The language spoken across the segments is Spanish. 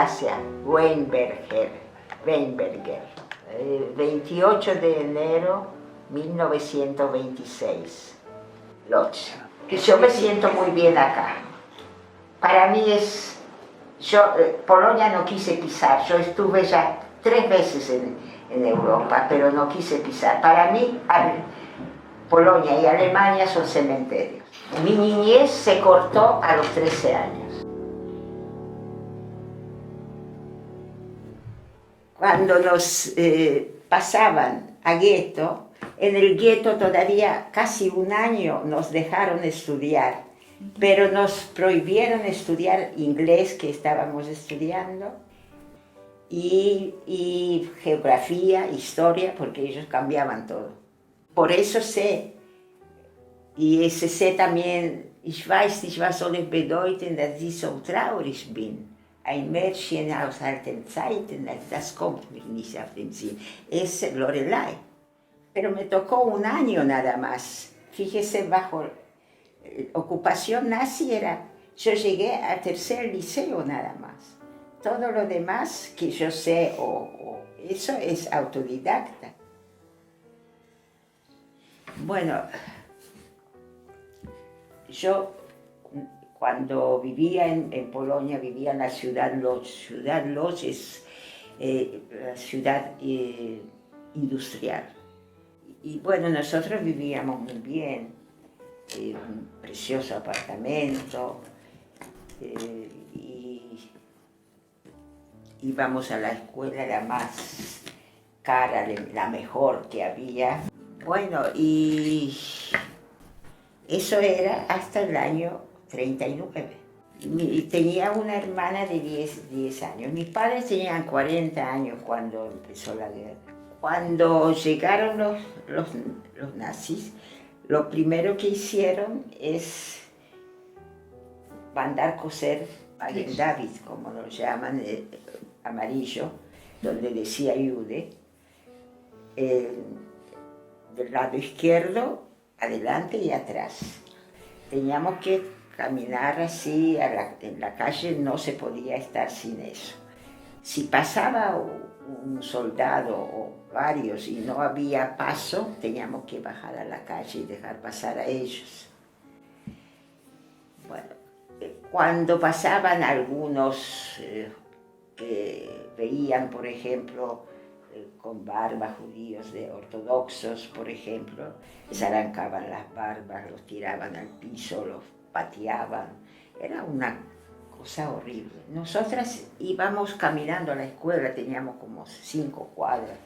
Croacia, Weinberger, 28 de enero 1926, Łódź. Que yo me siento muy bien acá. Para mí es, Polonia no quise pisar, yo estuve ya 3 veces en Europa, pero no quise pisar. Para mí, Polonia y Alemania son cementerios. Mi niñez se cortó a los 13 años. Cuando nos pasaban a gueto, en el gueto todavía casi un año nos dejaron estudiar, pero nos prohibieron estudiar inglés, que estábamos estudiando, y geografía, historia, porque ellos cambiaban todo. Por eso sé, y sé también, ich weiß nicht, was soll es bedeuten, dass ich so traurig bin. Ein Märchen aus alten Zeiten, das kommt mir nicht auf den Sinn. Es Lorelei. Pero me tocó un año nada más. Fíjese, bajo ocupación nazi yo llegué al 3er liceo nada más. Todo lo demás que yo sé, eso es autodidacta. Bueno, yo cuando vivía en Polonia, vivía en la ciudad Łódź. Ciudad Łódź es la ciudad industrial. Y bueno, nosotros vivíamos muy bien, un precioso apartamento, y íbamos a la escuela, la más cara, la mejor que había. Bueno, y eso era hasta el año 39. Tenía una hermana de 10 años. Mis padres tenían 40 años cuando empezó la guerra. Cuando llegaron los nazis, lo primero que hicieron es mandar coser Magen David, como lo llaman, amarillo, donde decía Jude, del lado izquierdo, adelante y atrás. Teníamos que caminar así, en la calle no se podía estar sin eso. Si pasaba un soldado o varios y no había paso, teníamos que bajar a la calle y dejar pasar a ellos. Bueno, cuando pasaban algunos que veían, por ejemplo, con barba, judíos ortodoxos, por ejemplo, les arrancaban las barbas, los tiraban al piso, los pateaban. Era una cosa horrible. Nosotras íbamos caminando a la escuela, teníamos como 5 cuadras.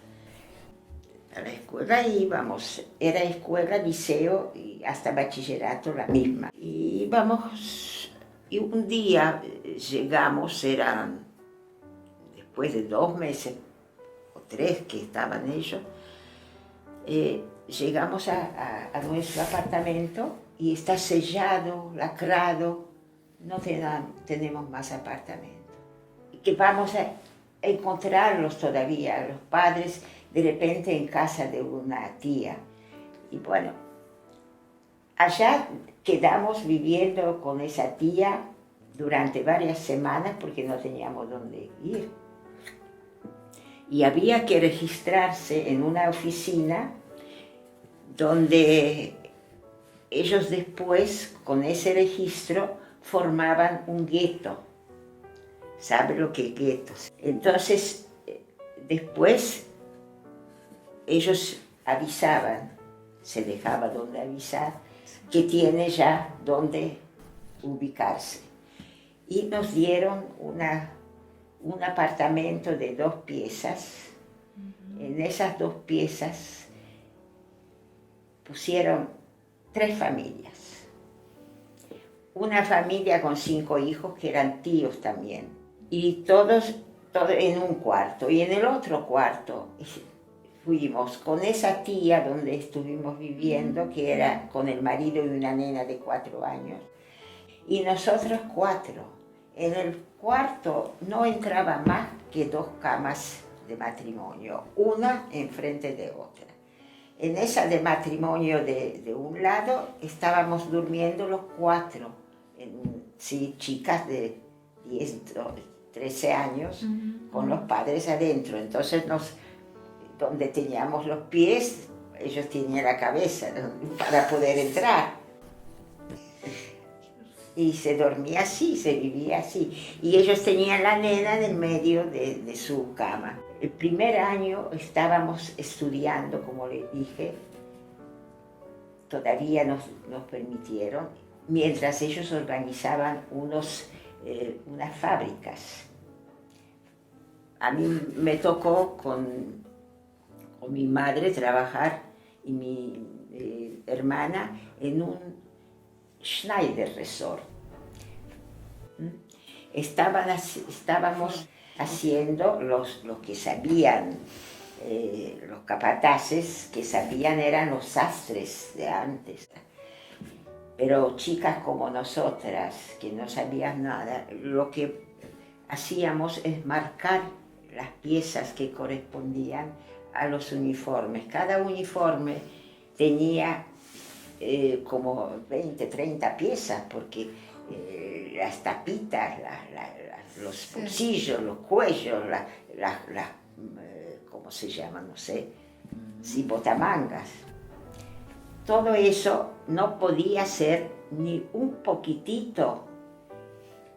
A la escuela íbamos, era escuela, liceo y hasta bachillerato la misma. Y íbamos, y un día llegamos, eran después de 2 meses o 3 que estaban ellos, llegamos a nuestro apartamento y está sellado, lacrado, no tenemos más apartamento. Y que vamos a encontrarlos todavía, los padres, de repente en casa de una tía. Y bueno, allá quedamos viviendo con esa tía durante varias semanas porque no teníamos dónde ir. Y había que registrarse en una oficina donde ellos después, con ese registro, formaban un gueto. ¿Sabe lo que es gueto? Entonces, después, ellos avisaban, se dejaba donde avisar, que tiene ya donde ubicarse. Y nos dieron un apartamento de 2 piezas. En esas 2 piezas pusieron 3 familias. Una familia con 5 hijos que eran tíos también. Y todos en un cuarto. Y en el otro cuarto fuimos con esa tía donde estuvimos viviendo, que era con el marido y una nena de 4 años. Y nosotros 4. En el cuarto no entraba más que 2 camas de matrimonio, una enfrente de otra. En esa de matrimonio de un lado estábamos durmiendo los 4, sí, chicas de 13 años, con los padres adentro. Entonces, donde teníamos los pies, ellos tenían la cabeza, ¿no?, para poder entrar. Y se dormía así, se vivía así. Y ellos tenían la nena en el medio de su cama. El primer año estábamos estudiando, como les dije, todavía nos permitieron, mientras ellos organizaban unas fábricas. A mí me tocó con mi madre trabajar y mi hermana en un Schneider Resort. Estábamos haciendo los que sabían, los capataces que sabían eran los sastres de antes. Pero chicas como nosotras, que no sabían nada, lo que hacíamos es marcar las piezas que correspondían a los uniformes. Cada uniforme tenía como 20, 30 piezas, porque las tapitas, los bolsillos, los cuellos, ¿cómo se llama? No sé, sí, botamangas. Todo eso no podía ser ni un poquitito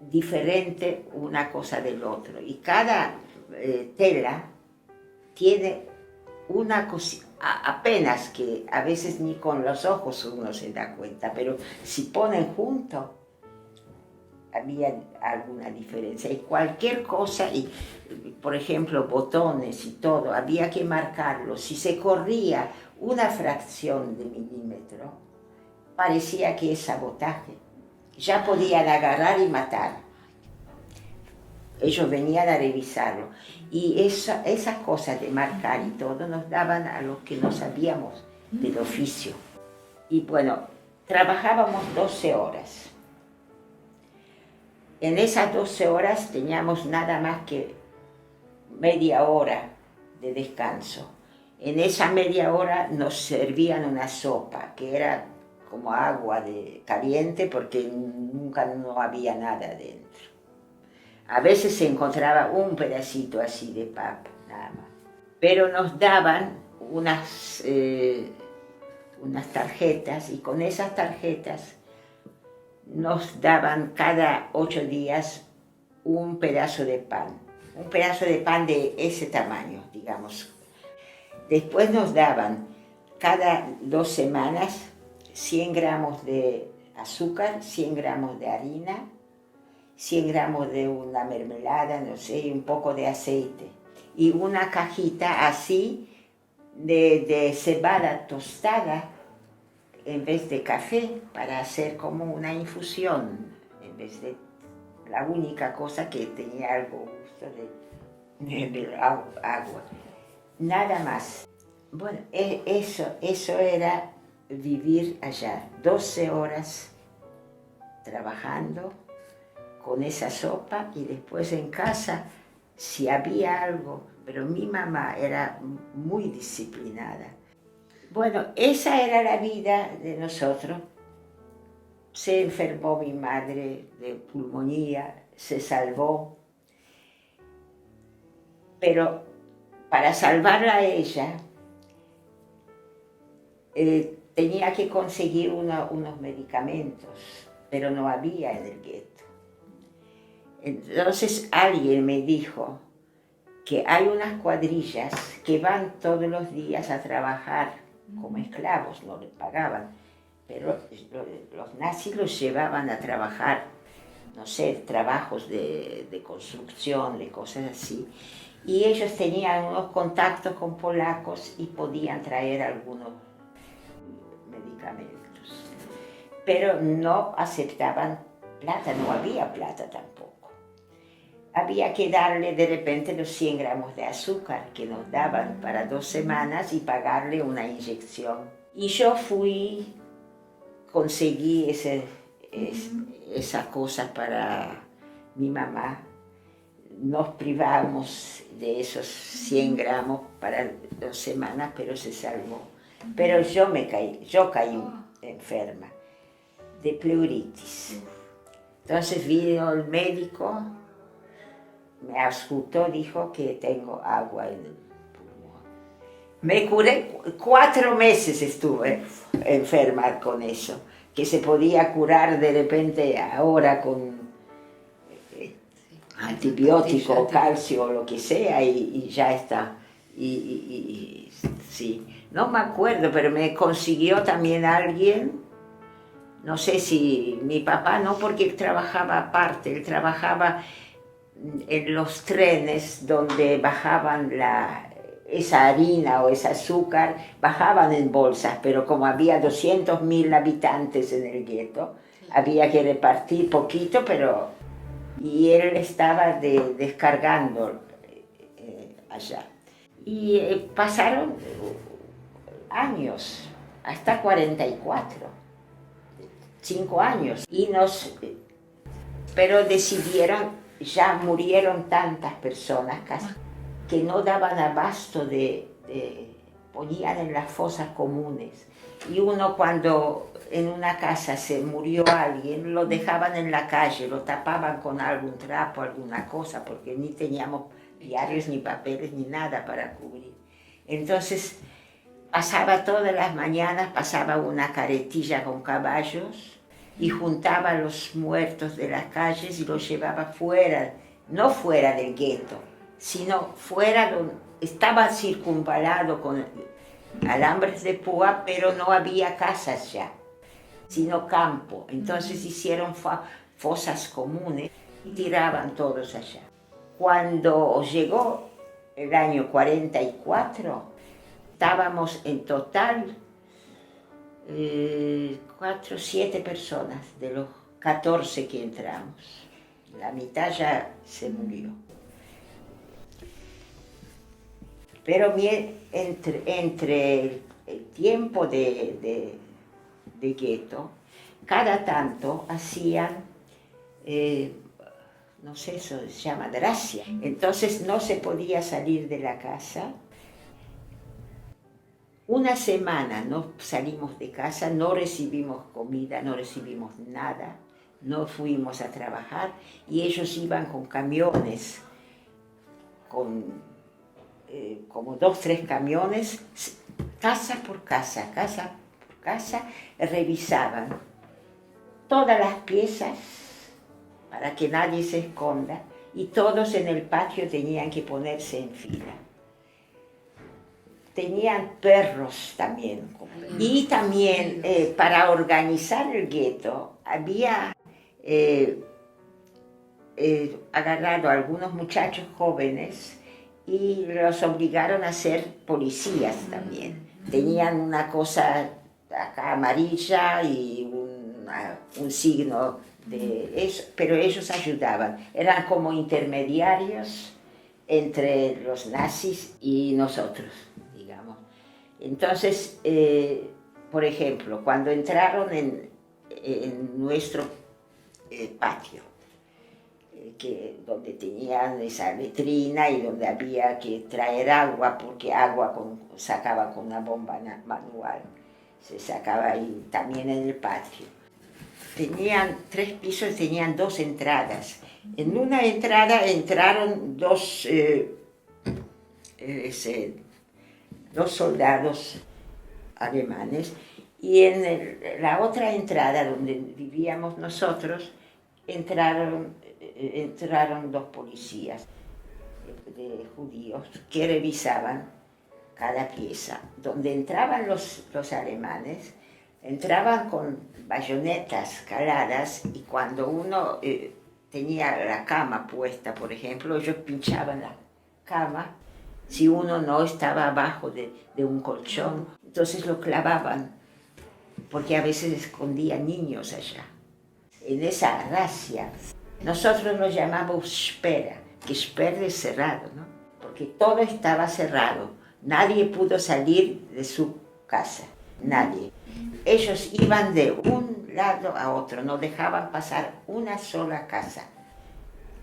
diferente una cosa del otro. Y cada tela tiene una cosita, apenas, que a veces ni con los ojos uno se da cuenta, pero si ponen junto, había alguna diferencia. Y cualquier cosa, por ejemplo, botones y todo, había que marcarlo. Si se corría una fracción de milímetro, parecía que es sabotaje. Ya podían agarrar y matar. Ellos venían a revisarlo. Y esas cosas de marcar y todo nos daban a los que no sabíamos del oficio. Y bueno, trabajábamos 12 horas. En esas 12 horas teníamos nada más que media hora de descanso. En esa media hora nos servían una sopa, que era como agua caliente, porque nunca no había nada dentro. A veces se encontraba un pedacito así de papa, nada más. Pero nos daban unas tarjetas, y con esas tarjetas nos daban cada 8 días un pedazo de pan. Un pedazo de pan de ese tamaño, digamos. Después nos daban cada 2 semanas 100 gramos de azúcar, 100 gramos de harina, 100 gramos de una mermelada, no sé, y un poco de aceite. Y una cajita así de cebada tostada en vez de café, para hacer como una infusión, en vez de la única cosa que tenía algo gusto de agua. Nada más. Bueno, eso era vivir allá, 12 horas trabajando con esa sopa, y después en casa, si había algo, pero mi mamá era muy disciplinada. Bueno, esa era la vida de nosotros. Se enfermó mi madre de pulmonía, se salvó, pero para salvarla a ella, tenía que conseguir unos medicamentos, pero no había en el gueto. Entonces alguien me dijo que hay unas cuadrillas que van todos los días a trabajar como esclavos, no les pagaban, pero los nazis los llevaban a trabajar, no sé, trabajos de construcción, de cosas así, y ellos tenían unos contactos con polacos y podían traer algunos medicamentos, pero no aceptaban plata, no había plata tampoco. Había que darle de repente los 100 gramos de azúcar que nos daban para 2 semanas y pagarle una inyección. Y yo conseguí esas cosas para mi mamá. Nos privamos de esos 100 gramos para 2 semanas, pero se salvó. Pero yo caí enferma de pleuritis. Entonces vino el médico me auscultó, dijo que tengo agua en el pulmón. Me curé, 4 meses estuve enferma con eso, que se podía curar de repente ahora con antibiótico, calcio o lo que sea y ya está. Sí, no me acuerdo, pero me consiguió también alguien, no sé si mi papá, no, porque él trabajaba aparte, él trabajaba en los trenes donde bajaban esa harina o ese azúcar, bajaban en bolsas, pero como había 200.000 habitantes en el gueto, había que repartir poquito, pero... Y él estaba descargando allá. Y pasaron años, hasta 44, 5 años. Pero decidieron, ya murieron tantas personas que no daban abasto ponían en las fosas comunes. Y uno cuando en una casa se murió alguien, lo dejaban en la calle, lo tapaban con algún trapo, alguna cosa, porque ni teníamos diarios, ni papeles, ni nada para cubrir. Entonces, pasaba todas las mañanas, pasaba una carretilla con caballos y juntaba los muertos de las calles y los llevaba fuera, no fuera del gueto, sino fuera donde estaba circunvalado con alambres de púa, pero no había casas ya, sino campo. Entonces hicieron fosas comunes y tiraban todos allá. Cuando llegó el año 44, estábamos en total 4 o 7 personas de los 14 que entramos. La mitad ya se murió. Pero entre el tiempo de gueto, cada tanto hacían, no sé, eso se llama gracia. Entonces no se podía salir de la casa. Una semana no salimos de casa, no recibimos comida, no recibimos nada, no fuimos a trabajar y ellos iban con camiones, como 2 o 3 camiones, casa por casa, revisaban todas las piezas para que nadie se esconda y todos en el patio tenían que ponerse en fila. Tenían perros también. Y también para organizar el gueto había agarrado a algunos muchachos jóvenes y los obligaron a ser policías también. Tenían una cosa acá amarilla y un signo de eso, pero ellos ayudaban. Eran como intermediarios entre los nazis y nosotros, digamos. Entonces, por ejemplo, cuando entraron en nuestro patio, donde tenían esa letrina y donde había que traer agua, porque agua sacaba con una bomba manual, se sacaba ahí también en el patio. Tenían 3 pisos, tenían 2 entradas. En una entrada entraron 2 soldados alemanes y en la otra entrada donde vivíamos nosotros entraron 2 policías de judíos que revisaban cada pieza. Donde entraban los alemanes, entraban con bayonetas caladas y cuando uno tenía la cama puesta, por ejemplo, ellos pinchaban la cama si uno no estaba abajo de un colchón. Entonces lo clavaban, porque a veces escondían niños allá. En esa racia, nosotros lo llamamos Sperra, que Sperra es cerrado, ¿no? Porque todo estaba cerrado. Nadie pudo salir de su casa, nadie. Ellos iban de un lado a otro, no dejaban pasar una sola casa.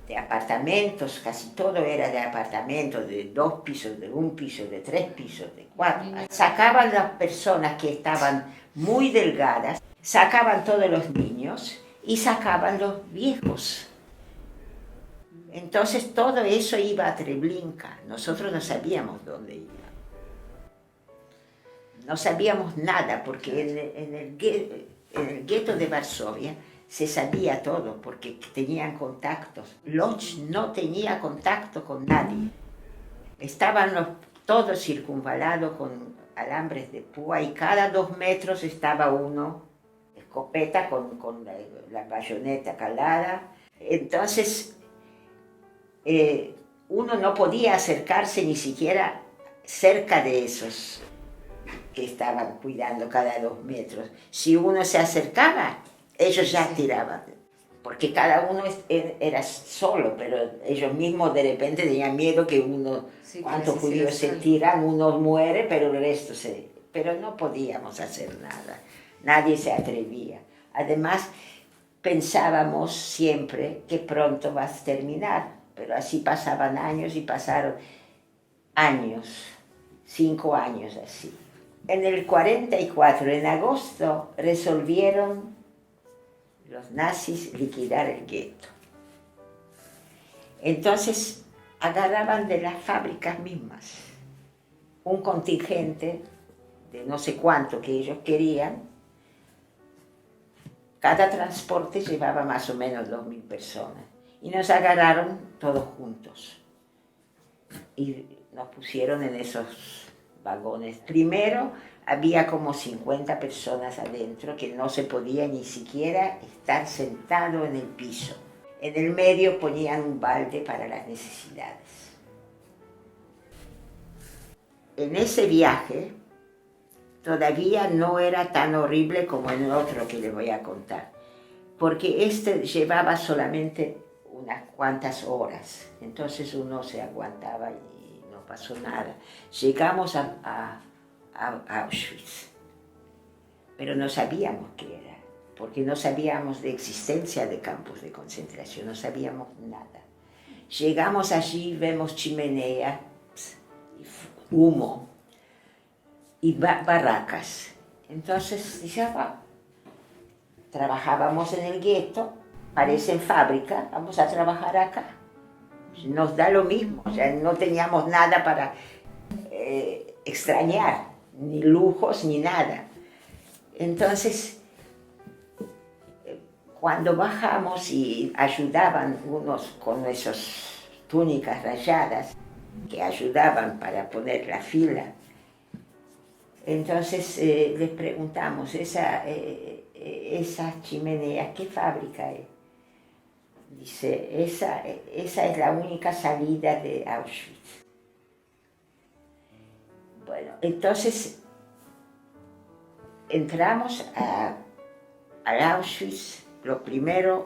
De apartamentos, casi todo era de apartamentos, de 2 pisos, de 1 piso, de 3 pisos, de 4. Sacaban las personas que estaban muy delgadas, sacaban todos los niños y sacaban los viejos. Entonces todo eso iba a Treblinka, nosotros no sabíamos dónde iba. No sabíamos nada, porque en el gueto de Varsovia se sabía todo, porque tenían contactos. Lodz no tenía contacto con nadie. Estaban todos circunvalados con alambres de púa y cada 2 metros estaba uno, escopeta con la bayoneta calada. Entonces, uno no podía acercarse ni siquiera cerca de esos que estaban cuidando cada 2 metros. Si uno se acercaba, ellos ya tiraban, porque cada uno era solo, pero ellos mismos de repente tenían miedo que uno, cuantos judíos se tiran, uno muere, pero el resto se... Pero no podíamos hacer nada, nadie se atrevía. Además, pensábamos siempre que pronto va a terminar, pero así pasaban años y pasaron años, 5 años así. En el 44, en agosto, resolvieron los nazis liquidar el gueto. Entonces agarraban de las fábricas mismas un contingente de no sé cuánto que ellos querían. Cada transporte llevaba más o menos 2.000 personas. Y nos agarraron todos juntos. Y nos pusieron en esos vagones. Primero había como 50 personas adentro que no se podía ni siquiera estar sentado en el piso. En el medio ponían un balde para las necesidades. En ese viaje todavía no era tan horrible como en el otro que les voy a contar, porque este llevaba solamente unas cuantas horas, entonces uno se aguantaba y no pasó nada. Llegamos a Auschwitz, pero no sabíamos qué era, porque no sabíamos de existencia de campos de concentración, no sabíamos nada. Llegamos allí, vemos chimenea, humo y barracas. Entonces ya trabajábamos en el gueto, parece en fábrica, vamos a trabajar acá. Nos da lo mismo, o sea, no teníamos nada para extrañar, ni lujos ni nada. Entonces, cuando bajamos y ayudaban unos con esas túnicas rayadas, que ayudaban para poner la fila, entonces les preguntamos, esa chimenea, ¿qué fábrica es? Dice, esa es la única salida de Auschwitz. Bueno, entonces entramos al Auschwitz, lo primero,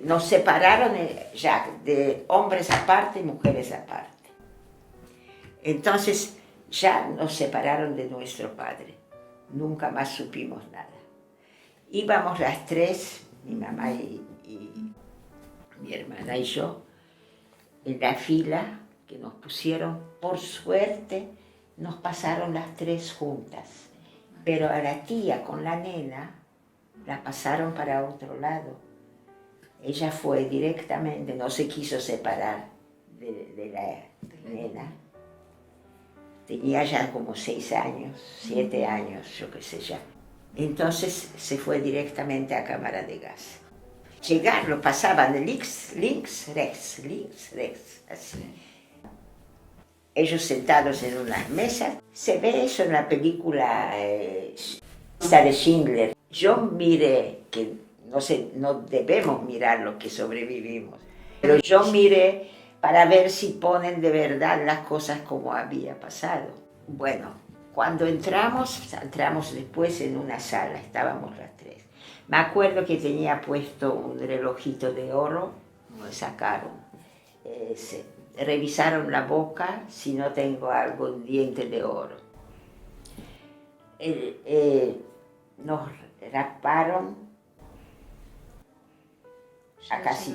nos separaron ya de hombres aparte y mujeres aparte. Entonces ya nos separaron de nuestro padre, nunca más supimos nada. Íbamos las 3, mi mamá y mi hermana y yo, en la fila que nos pusieron. Por suerte nos pasaron las 3 juntas, pero a la tía con la nena la pasaron para otro lado. Ella fue directamente, no se quiso separar de la nena. Tenía ya como 6 años, 7 años, yo qué sé ya. Entonces se fue directamente a cámara de gas. Llegar, lo pasaban de links, rechts, así. Ellos sentados en unas mesas. Se ve eso en la película lista de Schindler. Yo miré, que no debemos mirar los que sobrevivimos, pero yo miré para ver si ponen de verdad las cosas como había pasado. Bueno, cuando entramos después en una sala, estábamos las 3. Me acuerdo que tenía puesto un relojito de oro, me sacaron, revisaron la boca si no tengo algún diente de oro. Nos rasparon a casi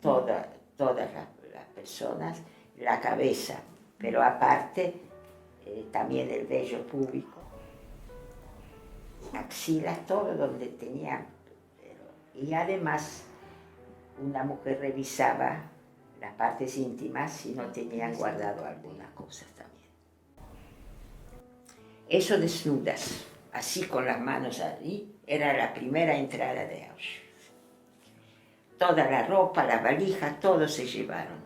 todas las personas la cabeza, pero aparte también el vello púbico, axilas, todo donde tenían. Y además una mujer revisaba las partes íntimas y no tenían guardado algunas cosas también. Eso desnudas, así con las manos allí, era la primera entrada de Auschwitz. Toda la ropa, la valija, todo se llevaron.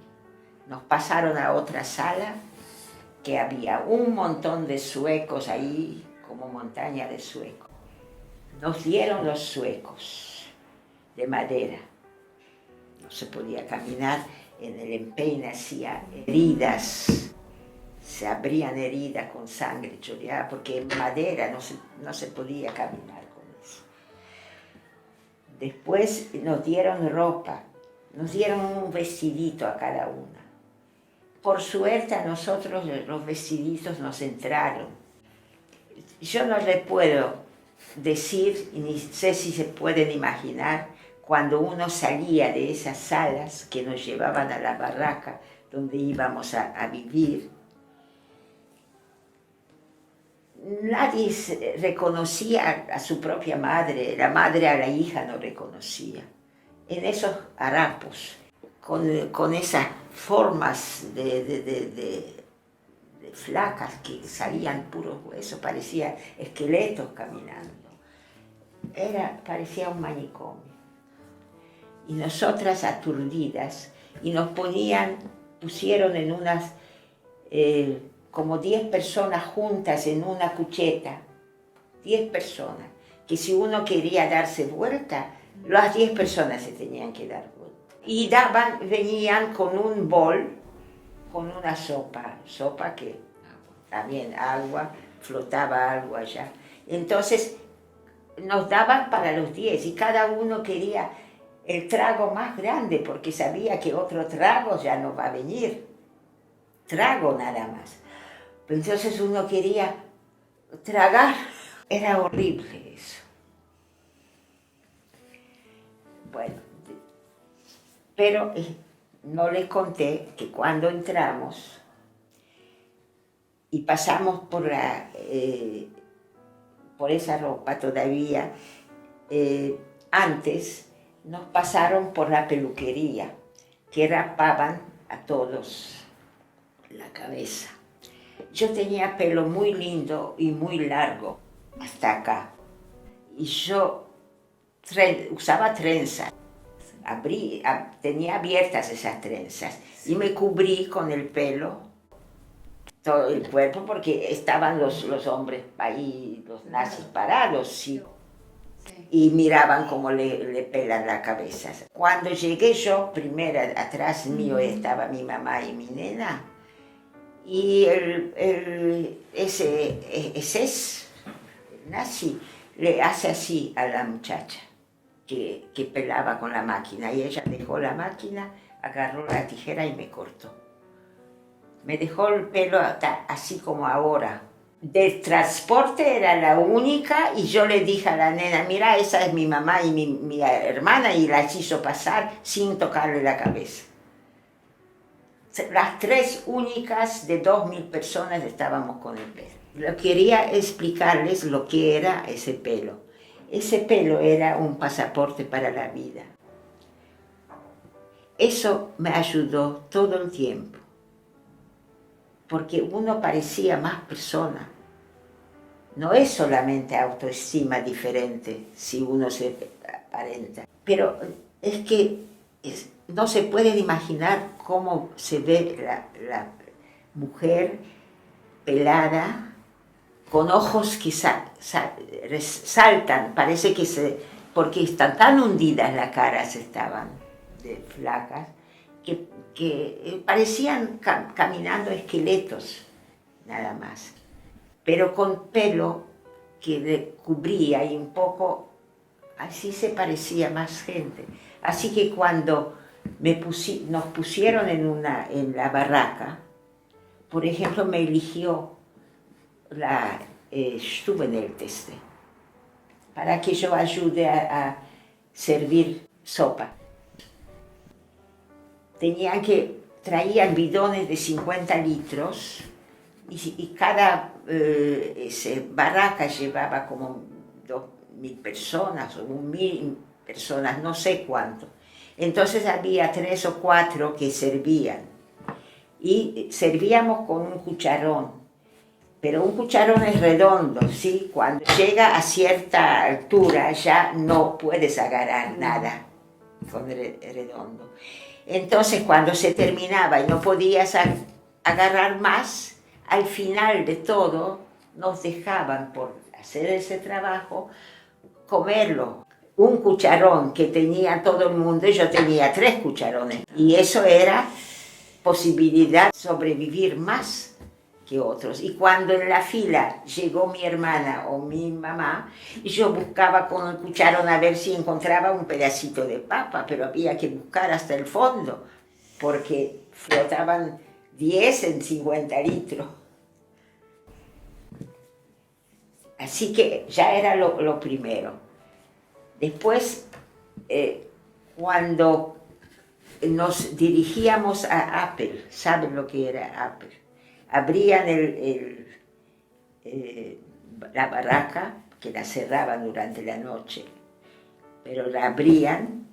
Nos pasaron a otra sala, que había un montón de suecos ahí, como montaña de suecos. Nos dieron los suecos de madera. No se podía caminar, en el empeine hacía heridas, se abrían heridas con sangre chorreada, porque en madera no se podía caminar con eso. Después nos dieron ropa, nos dieron un vestidito a cada una. Por suerte a nosotros los vestiditos nos entraron. Yo no le puedo decir, y ni sé si se pueden imaginar, cuando uno salía de esas salas que nos llevaban a la barraca donde íbamos a vivir, nadie reconocía a su propia madre, la madre a la hija no reconocía. En esos harapos, con esas formas de flacas que salían puros huesos, parecían esqueletos caminando. Parecía un manicomio. Y nosotras aturdidas, y nos pusieron en unas, como 10 personas juntas en una cucheta, 10 personas, que si uno quería darse vuelta, las 10 personas se tenían que dar vuelta. Y venían con un bol, con una sopa que también agua, flotaba algo allá. Entonces nos daban para los 10 y cada uno quería el trago más grande porque sabía que otro trago ya no va a venir. Trago nada más. Entonces uno quería tragar. Era horrible eso. Bueno, pero no les conté que cuando entramos y pasamos por esa ropa todavía, antes nos pasaron por la peluquería, que rapaban a todos la cabeza. Yo tenía pelo muy lindo y muy largo, hasta acá. Y yo usaba trenzas. Tenía abiertas esas trenzas y me cubrí con el pelo todo el cuerpo porque estaban los hombres ahí, los nazis parados, sí, y miraban cómo le pelan la cabeza. Cuando llegué yo, primero atrás mío estaba mi mamá y mi nena, y ese nazi le hace así a la muchacha que pelaba con la máquina, y ella dejó la máquina, agarró la tijera y me cortó. Me dejó el pelo así como ahora. Del transporte era la única, y yo le dije a la nena, mira, esa es mi mamá y mi hermana, y las hizo pasar sin tocarle la cabeza. Las 3 únicas de 2.000 personas estábamos con el pelo. Quería explicarles lo que era ese pelo. Ese pelo era un pasaporte para la vida. Eso me ayudó todo el tiempo, porque uno parecía más persona. No es solamente autoestima diferente si uno se aparenta, pero es que no se pueden imaginar cómo se ve la mujer pelada, con ojos que saltan, parece que porque están tan hundidas las caras, estaban de flacas, que parecían caminando esqueletos, nada más, pero con pelo que le cubría y un poco, así se parecía más gente. Así que cuando nos pusieron en la barraca, por ejemplo, me eligió la Stubenelteste para que yo ayude a servir sopa. Traían bidones de 50 litros y cada barraca llevaba como 2.000 personas o 1.000 personas, no sé cuánto. Entonces había 3 o 4 que servían. Y servíamos con un cucharón. Pero un cucharón es redondo, ¿sí? Cuando llega a cierta altura ya no puedes agarrar nada con redondo. Entonces cuando se terminaba y no podías agarrar más, al final de todo nos dejaban, por hacer ese trabajo, comerlo. Un cucharón que tenía todo el mundo, yo tenía 3 cucharones. Y eso era posibilidad de sobrevivir más que otros. Y cuando en la fila llegó mi hermana o mi mamá, yo buscaba con el cucharón a ver si encontraba un pedacito de papa, pero había que buscar hasta el fondo, porque flotaban 10 en 50 litros. Así que ya era lo primero. Después, cuando nos dirigíamos a Apple, ¿saben lo que era Apple? Abrían la barraca, que la cerraban durante la noche, pero la abrían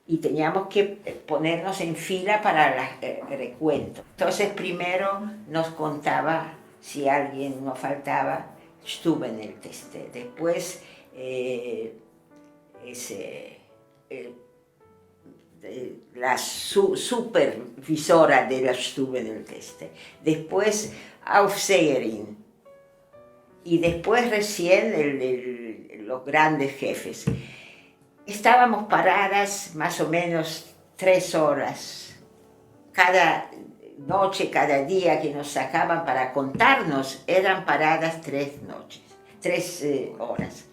y teníamos que ponernos en fila para el recuento. Entonces primero nos contaba si alguien nos faltaba, estuve en el teste. Después la supervisora de la Stube del teste, después Aufseherin, y después recién los grandes jefes. Estábamos paradas más o menos 3 horas, cada noche, cada día que nos sacaban para contarnos, eran paradas 3 horas,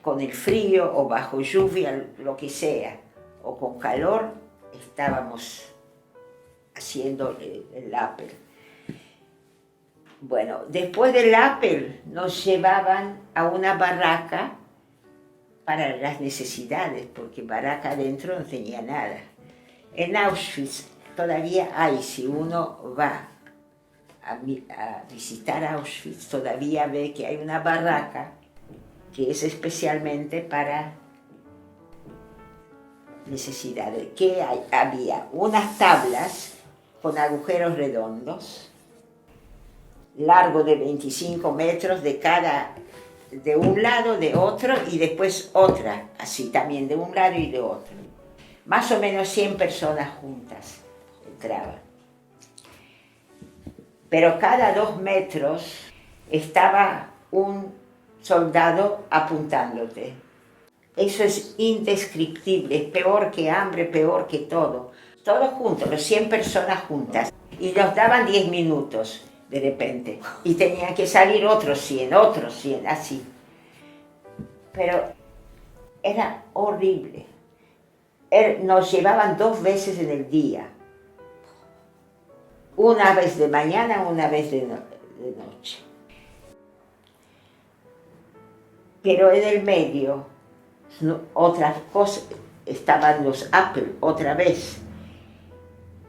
con el frío o bajo lluvia, lo que sea, o con calor, estábamos haciendo el Apple. Bueno, después del Apple nos llevaban a una barraca para las necesidades, porque barraca adentro no tenía nada. En Auschwitz todavía hay, si uno va a visitar Auschwitz, todavía ve que hay una barraca que es especialmente para necesidades. Que había unas tablas con agujeros redondos, largo de 25 metros de un lado, de otro, y después otra, así también de un lado y de otro. Más o menos 100 personas juntas entraban. Pero cada 2 metros estaba un soldado apuntándote. Eso es indescriptible, es peor que hambre, peor que todo. Todos juntos, los 100 personas juntas. Y nos daban 10 minutos de repente. Y tenían que salir otros 100, así. Pero era horrible. Nos llevaban 2 veces en el día. Una vez de mañana, una vez de noche. Pero en el medio, otras cosas, estaban los Apple otra vez.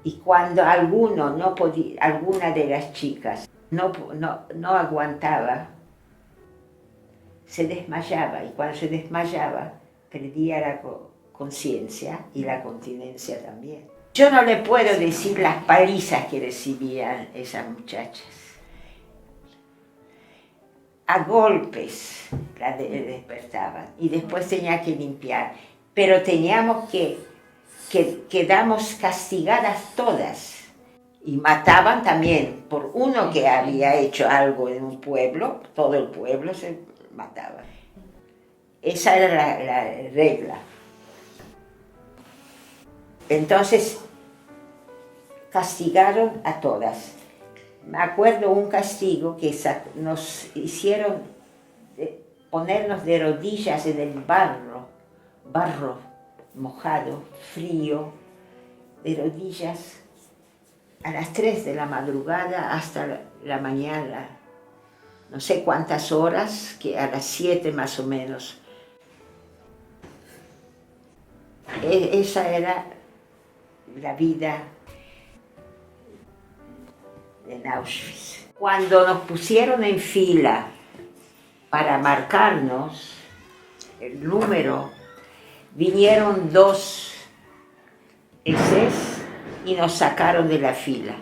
Y cuando alguna de las chicas no aguantaba, se desmayaba, y cuando se desmayaba perdía la conciencia y la continencia también. Yo no le puedo decir las palizas que recibían esas muchachas. A golpes la despertaban y después tenía que limpiar. Pero teníamos quedamos castigadas todas. Y mataban también por uno que había hecho algo en un pueblo, todo el pueblo se mataba. Esa era la regla. Entonces, castigaron a todas. Me acuerdo un castigo que nos hicieron ponernos de rodillas en el barro mojado, frío, de rodillas, a las 3 de la madrugada hasta la mañana, no sé cuántas horas, que a las 7 más o menos. Esa era la vida en Auschwitz. Cuando nos pusieron en fila para marcarnos el número, vinieron 2 SS y nos sacaron de la fila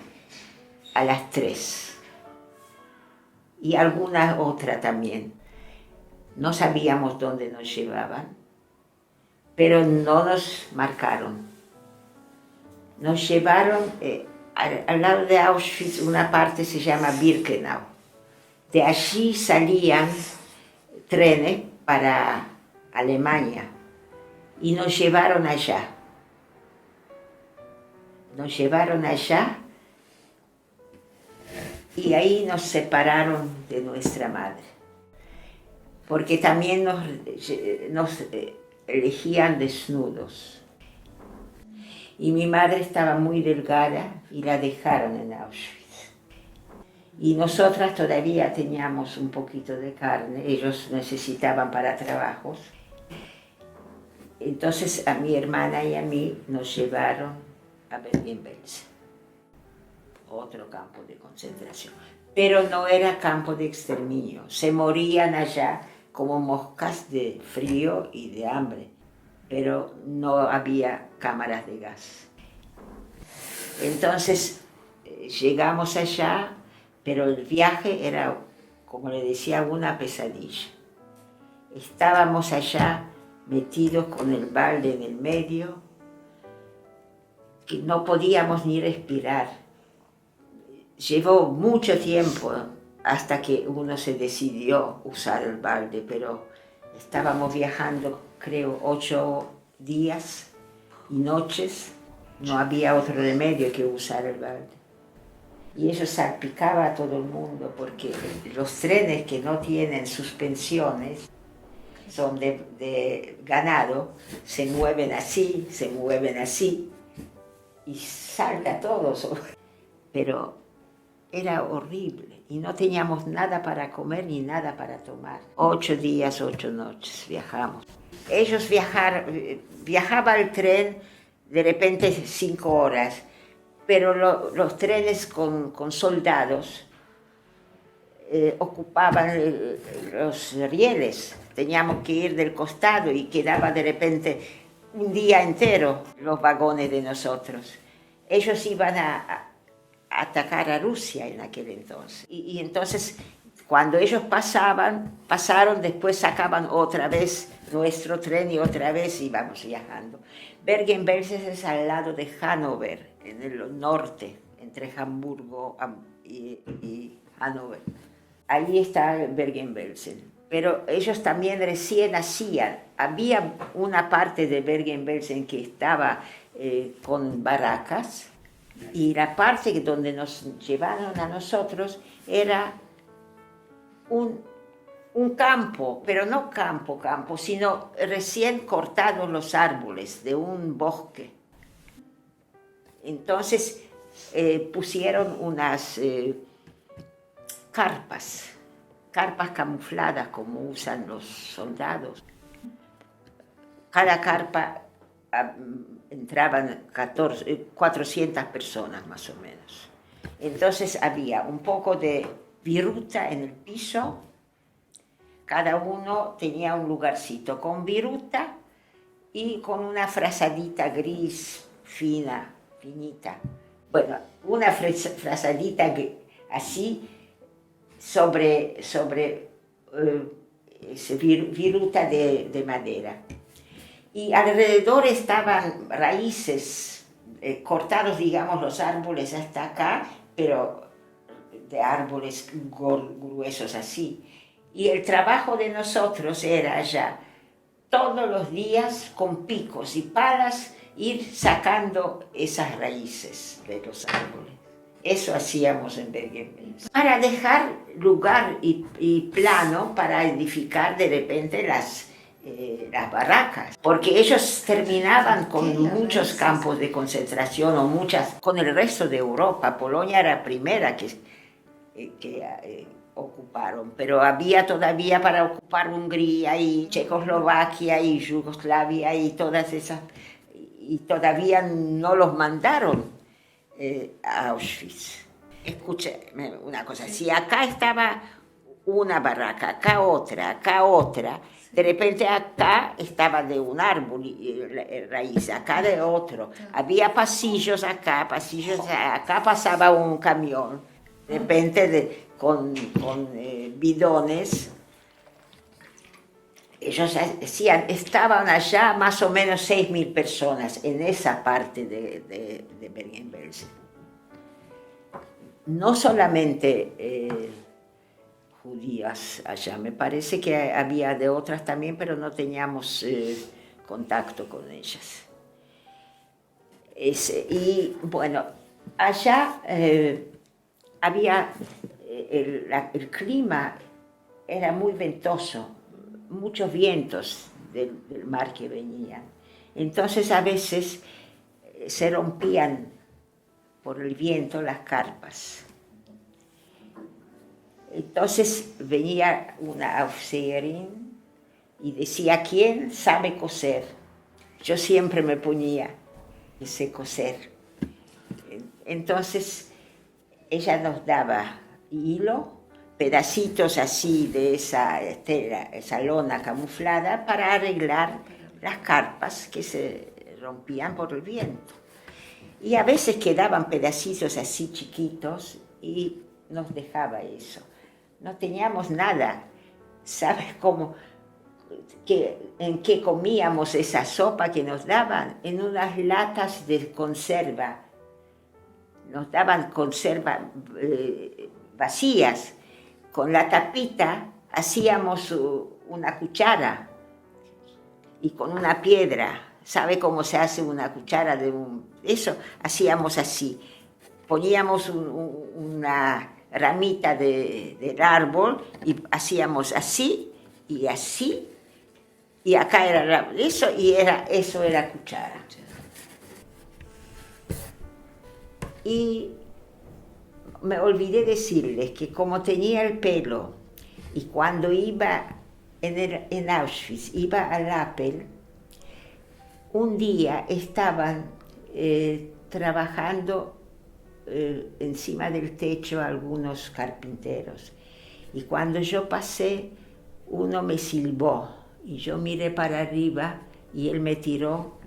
a las 3. Y alguna otra también. No sabíamos dónde nos llevaban, pero no nos marcaron. Nos llevaron al lado de Auschwitz, una parte se llama Birkenau. De allí salían trenes para Alemania y nos llevaron allá. Nos llevaron allá y ahí nos separaron de nuestra madre. Porque también nos elegían desnudos. Y mi madre estaba muy delgada y la dejaron en Auschwitz. Y nosotras todavía teníamos un poquito de carne, ellos necesitaban para trabajos. Entonces a mi hermana y a mí nos llevaron a Bergen-Belsen, otro campo de concentración. Pero no era campo de exterminio, se morían allá como moscas de frío y de hambre, pero no había cámaras de gas. Entonces llegamos allá, pero el viaje era, como le decía, una pesadilla. Estábamos allá metidos con el balde en el medio, que no podíamos ni respirar. Llevó mucho tiempo hasta que uno se decidió usar el balde, pero estábamos viajando, creo, 8 días y noches. No había otro remedio que usar el balde. Y eso salpicaba a todo el mundo, porque los trenes que no tienen suspensiones, son de ganado, se mueven así, y salta todo. Pero era horrible y no teníamos nada para comer ni nada para tomar. 8 días, 8 noches viajamos. Ellos viajaba el tren de repente 5 horas, pero los trenes con soldados ocupaban los rieles. Teníamos que ir del costado y quedaba de repente un día entero los vagones de nosotros. Ellos iban a atacar a Rusia en aquel entonces. Y entonces, cuando ellos pasaron, después sacaban otra vez nuestro tren y otra vez íbamos viajando. Bergen-Belsen es al lado de Hannover, en el norte, entre Hamburgo y Hannover. Allí está Bergen-Belsen. Pero ellos también recién hacían. Había una parte de Bergen-Belsen que estaba con barracas, y la parte donde nos llevaron a nosotros era un campo, pero no campo, sino recién cortados los árboles de un bosque. Entonces pusieron unas carpas camufladas como usan los soldados. Cada carpa entraban 400 personas más o menos. Entonces había un poco de viruta en el piso, cada uno tenía un lugarcito con viruta y con una frazadita gris finita. Bueno, una frazadita así sobre viruta de madera. Y alrededor estaban raíces, cortados, digamos, los árboles hasta acá, pero de árboles gruesos así. Y el trabajo de nosotros era allá, todos los días con picos y palas, ir sacando esas raíces de los árboles. Eso hacíamos en Bergen-Belsen. Para dejar lugar y plano para edificar de repente las barracas, porque ellos terminaban con muchos campos de concentración o con el resto de Europa. Polonia era la primera que ocuparon, pero había todavía para ocupar Hungría y Checoslovaquia y Yugoslavia y todas esas, y todavía no los mandaron a Auschwitz. Escúcheme una cosa, si acá estaba una barraca, acá otra, De repente acá estaba de un árbol raíz, acá de otro. Había pasillos acá, acá pasaba un camión. De repente con bidones. Ellos decían, estaban allá más o menos 6.000 personas en esa parte de Bergen-Belsen. No solamente judías allá, me parece que había de otras también, pero no teníamos contacto con ellas. Y bueno, allá había, el clima era muy ventoso, muchos vientos del mar que venían. Entonces a veces se rompían por el viento las carpas. Entonces venía una Aufseherin y decía, ¿quién sabe coser? Yo siempre me ponía, sé coser. Entonces ella nos daba hilo, pedacitos así de esa tela, esa lona camuflada para arreglar las carpas que se rompían por el viento. Y a veces quedaban pedacitos así chiquitos y nos dejaba eso. No teníamos nada. ¿Sabes cómo? ¿En qué comíamos esa sopa que nos daban? En unas latas de conserva. Nos daban conserva vacías. Con la tapita hacíamos una cuchara y con una piedra. ¿Sabe cómo se hace una cuchara de eso? Hacíamos así. Poníamos una ramita del árbol y hacíamos así y así. Y acá era eso y eso era cuchara. Y me olvidé decirles que como tenía el pelo y cuando iba en Auschwitz, iba al Appel, un día estaban trabajando encima del techo algunos carpinteros y cuando yo pasé uno me silbó y yo miré para arriba y él me tiró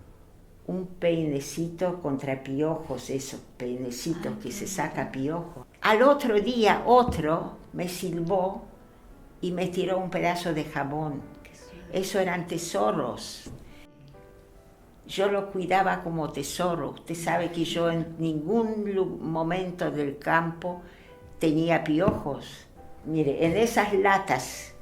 un peinecito contra piojos, esos peinecitos que se saca piojos. Al otro día otro me silbó y me tiró un pedazo de jabón. Eso eran tesoros. Yo lo cuidaba como tesoro. Usted sabe que yo en ningún momento del campo tenía piojos. Mire, en esas latas,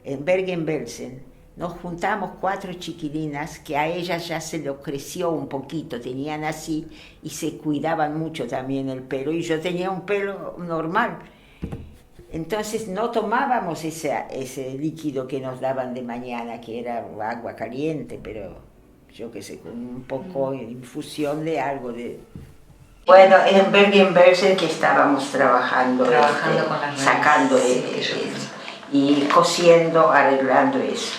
en Bergen-Belsen, nos juntamos 4 chiquilinas que a ellas ya se lo creció un poquito, tenían así y se cuidaban mucho también el pelo y yo tenía un pelo normal. Entonces no tomábamos ese líquido que nos daban de mañana, que era agua caliente, pero yo qué sé, con un poco de infusión de algo de... Bueno, en Bergen-Belsen que estábamos trabajando con las sacando y cosiendo, arreglando eso.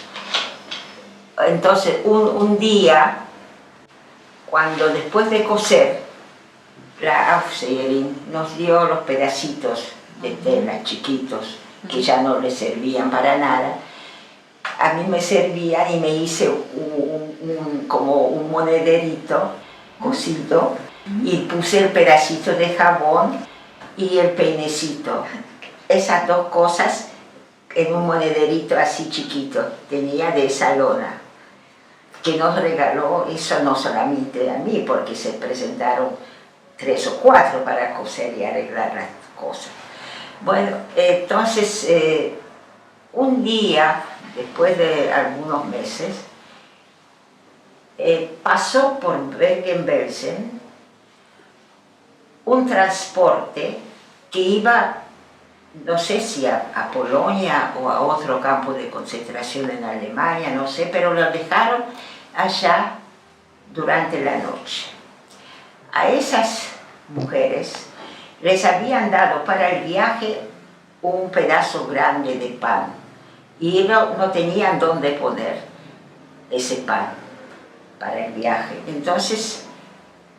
Entonces, un día, cuando después de coser, la Aufseherin nos dio los pedacitos de tela chiquitos, que ya no le servían para nada. A mí me servían y me hice como un monederito cosido y puse el pedacito de jabón y el peinecito. Esas dos cosas en un monederito así chiquito, tenía de esa lona, que nos regaló, eso no solamente a mí, porque se presentaron 3 o 4 para coser y arreglar las cosas. Bueno, entonces, un día, después de algunos meses, pasó por Bergen-Belsen un transporte que iba, no sé si a Polonia o a otro campo de concentración en Alemania, no sé, pero lo dejaron allá durante la noche. A esas mujeres les habían dado para el viaje un pedazo grande de pan y no tenían dónde poner ese pan para el viaje. Entonces,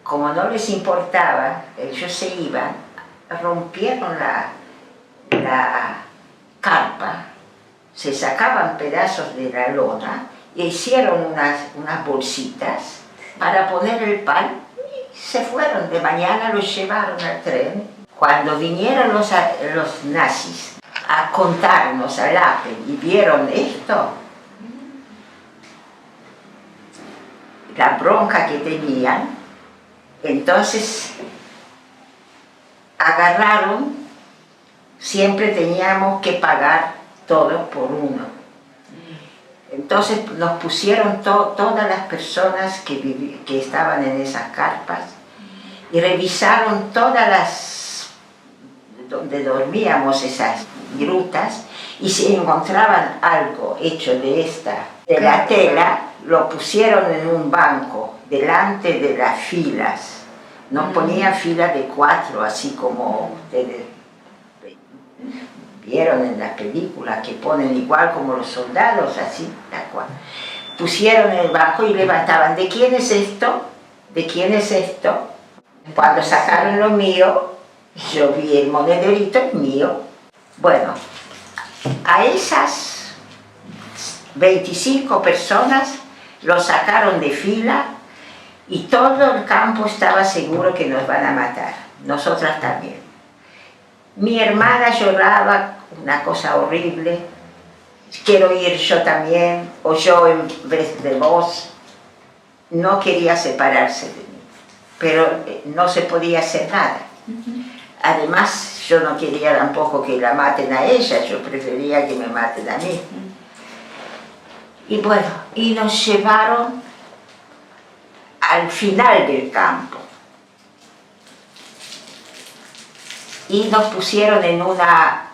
como no les importaba, ellos se iban, rompieron la carpa, se sacaban pedazos de la lona e hicieron unas bolsitas para poner el pan y se fueron. De mañana los llevaron al tren. Cuando vinieron los nazis a contarnos al Apple y vieron esto, la bronca que tenían, entonces agarraron, siempre teníamos que pagar todo por uno. Entonces nos pusieron todas las personas que estaban en esas carpas y revisaron todas las donde dormíamos, esas grutas, y si encontraban algo hecho de la tela, lo pusieron en un banco delante de las filas. Nos ponían filas de 4, así como ustedes vieron en las películas, que ponen igual como los soldados, así, tal cual. Pusieron en el banco y levantaban: ¿de quién es esto? ¿De quién es esto? Cuando sacaron lo mío, yo vi el monederito, el mío. Bueno, a esas 25 personas lo sacaron de fila y todo el campo estaba seguro que nos van a matar, nosotras también. Mi hermana lloraba, una cosa horrible: quiero ir yo también, o yo en vez de vos. No quería separarse de mí, pero no se podía hacer nada. Además, yo no quería tampoco que la maten a ella, yo prefería que me maten a mí. Y bueno, y nos llevaron al final del campo. Y nos pusieron en una